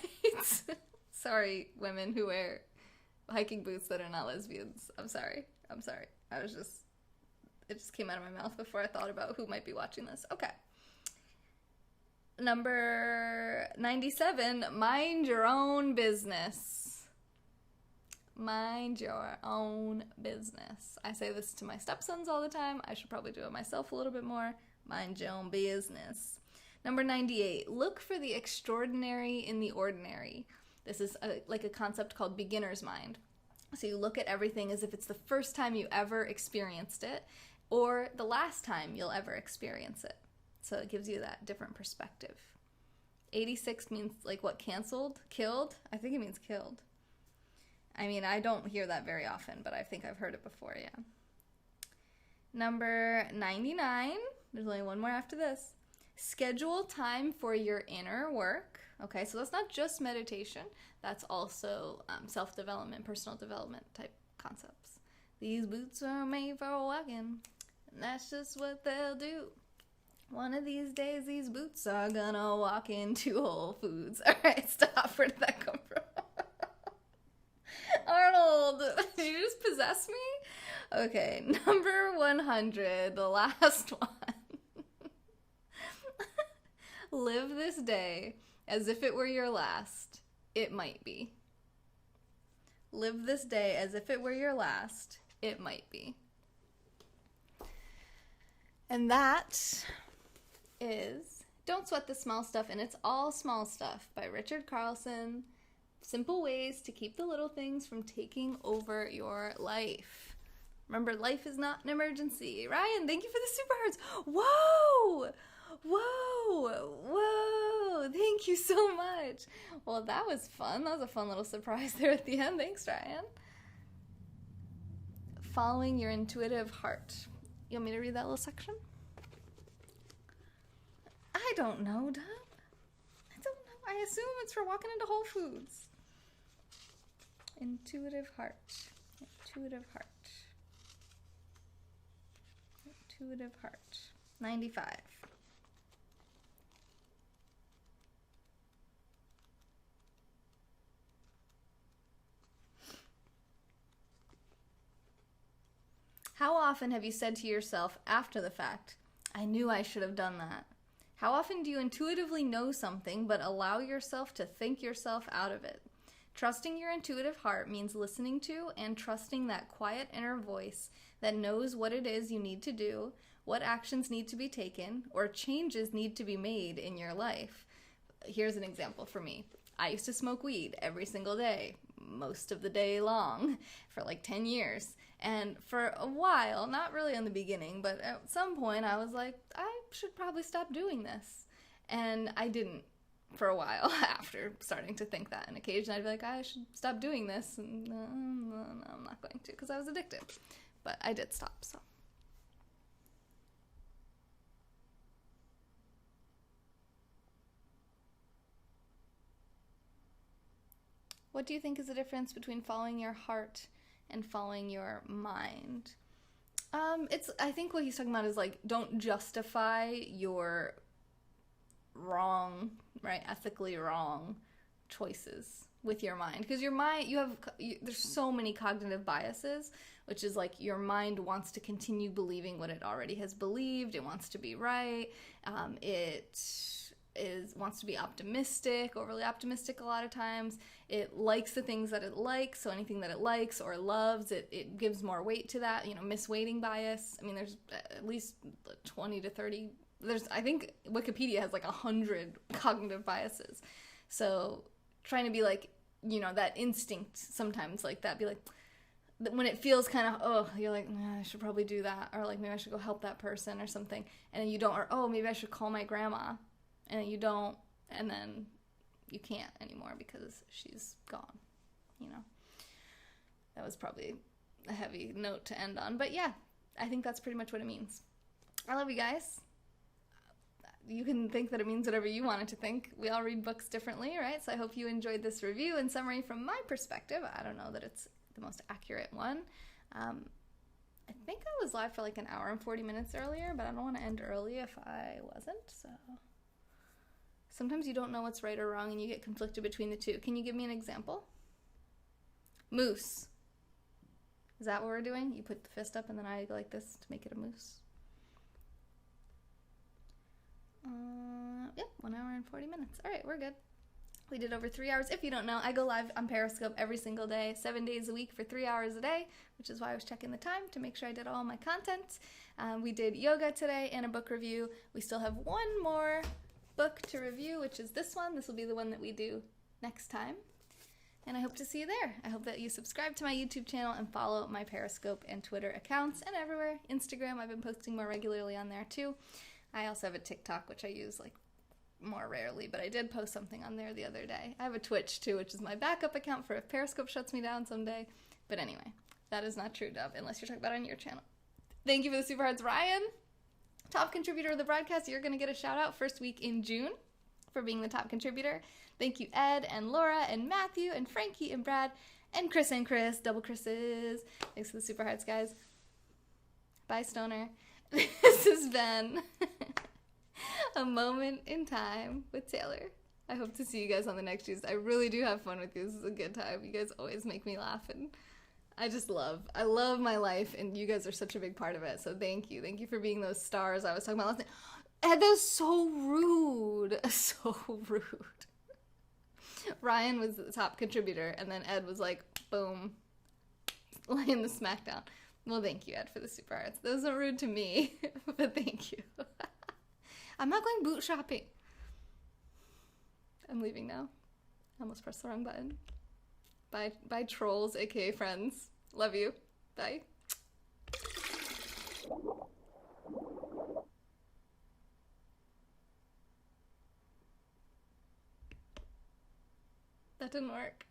Sorry, women who wear hiking boots that are not lesbians. I'm sorry. It just came out of my mouth before I thought about who might be watching this. Okay. Number 97, mind your own business. Mind your own business. I say this to my stepsons all the time. I should probably do it myself a little bit more. Mind your own business. Number 98, look for the extraordinary in the ordinary. This is like a concept called beginner's mind. So you look at everything as if it's the first time you ever experienced it or the last time you'll ever experience it. So it gives you that different perspective. 86 means like what, canceled? Killed? I think it means killed. I mean, I don't hear that very often, but I think I've heard it before, yeah. Number 99, there's only one more after this. Schedule time for your inner work. Okay, so that's not just meditation. That's also self-development, personal development type concepts. These boots are made for walking, and that's just what they'll do. One of these days, these boots are gonna walk into Whole Foods. All right, stop. Where did that come from? Arnold, did you just possess me? Okay, number 100, the last one. Live this day as if it were your last. It might be. Live this day as if it were your last. It might be. And that is Don't Sweat the Small Stuff, and it's all small stuff by Richard Carlson. Simple ways to keep the little things from taking over your life. Remember, life is not an emergency. Ryan, thank you for the super hearts. Whoa! Whoa! Whoa! Whoa, thank you so much. Well, that was fun. That was a fun little surprise there at the end. Thanks, Ryan. Following your intuitive heart. You want me to read that little section? I don't know, Dub. I don't know. I assume it's for walking into Whole Foods. Intuitive heart. Intuitive heart. Intuitive heart. 95. How often have you said to yourself after the fact, I knew I should have done that? How often do you intuitively know something but allow yourself to think yourself out of it? Trusting your intuitive heart means listening to and trusting that quiet inner voice that knows what it is you need to do, what actions need to be taken, or changes need to be made in your life. Here's an example for me. I used to smoke weed every single day, most of the day long, for like 10 years. And for a while, not really in the beginning, but at some point I was like, I should probably stop doing this. And I didn't for a while after starting to think that. And occasionally I'd be like, I should stop doing this. And no, I'm not going to, because I was addicted. But I did stop, so. What do you think is the difference between following your heart and following your mind? I think what he's talking about is like, don't justify your wrong, right, ethically wrong choices with your mind. Because your mind, there's so many cognitive biases, which is like your mind wants to continue believing what it already has believed. It wants to be right. Wants to be optimistic, overly optimistic a lot of times. It likes the things that it likes, so anything that it likes or loves, it gives more weight to that, misweighting bias. I mean, there's at least 20 to 30, I think Wikipedia has like 100 cognitive biases. So trying to be like, that instinct sometimes like that, be like, when it feels kind of, you're like, nah, I should probably do that, or like maybe I should go help that person or something, and then you don't, or maybe I should call my grandma. And then you don't, and then you can't anymore because she's gone, That was probably a heavy note to end on. But yeah, I think that's pretty much what it means. I love you guys. You can think that it means whatever you want it to think. We all read books differently, right? So I hope you enjoyed this review. In summary, from my perspective, I don't know that it's the most accurate one. I think I was live for like an hour and 40 minutes earlier, but I don't want to end early if I wasn't, so... Sometimes you don't know what's right or wrong and you get conflicted between the two. Can you give me an example? Moose. Is that what we're doing? You put the fist up and then I go like this to make it a moose? Yeah, 1 hour and 40 minutes. All right, we're good. We did over 3 hours. If you don't know, I go live on Periscope every single day, 7 days a week for 3 hours a day, which is why I was checking the time to make sure I did all my content. We did yoga today and a book review. We still have one more book to review, which is this one. This will be the one that we do next time. And I hope to see you there. I hope that you subscribe to my YouTube channel and follow my Periscope and Twitter accounts and everywhere. Instagram, I've been posting more regularly on there too. I also have a TikTok, which I use like more rarely, but I did post something on there the other day. I have a Twitch too, which is my backup account for if Periscope shuts me down someday. But anyway, that is not true, Dove, unless you're talking about it on your channel. Thank you for the super hearts, Ryan. Top contributor of the broadcast, you're going to get a shout out first week in June for being the top contributor. Thank you, Ed and Laura and Matthew and Frankie and Brad and Chris, double Chris's. Thanks for the super hearts, guys. Bye, Stoner. This has been a moment in time with Taylor. I hope to see you guys on the next Tuesday. I really do have fun with you. This is a good time. You guys always make me laugh, and I love my life, and you guys are such a big part of it, so thank you. Thank you for being those stars I was talking about last night. Ed, that was so rude. So rude. Ryan was the top contributor, and then Ed was like, boom, laying the smackdown. Well, thank you, Ed, for the super hearts. Those are rude to me, but thank you. I'm not going boot shopping. I'm leaving now. I almost pressed the wrong button. Bye, trolls, aka friends. Love you. Bye. That didn't work.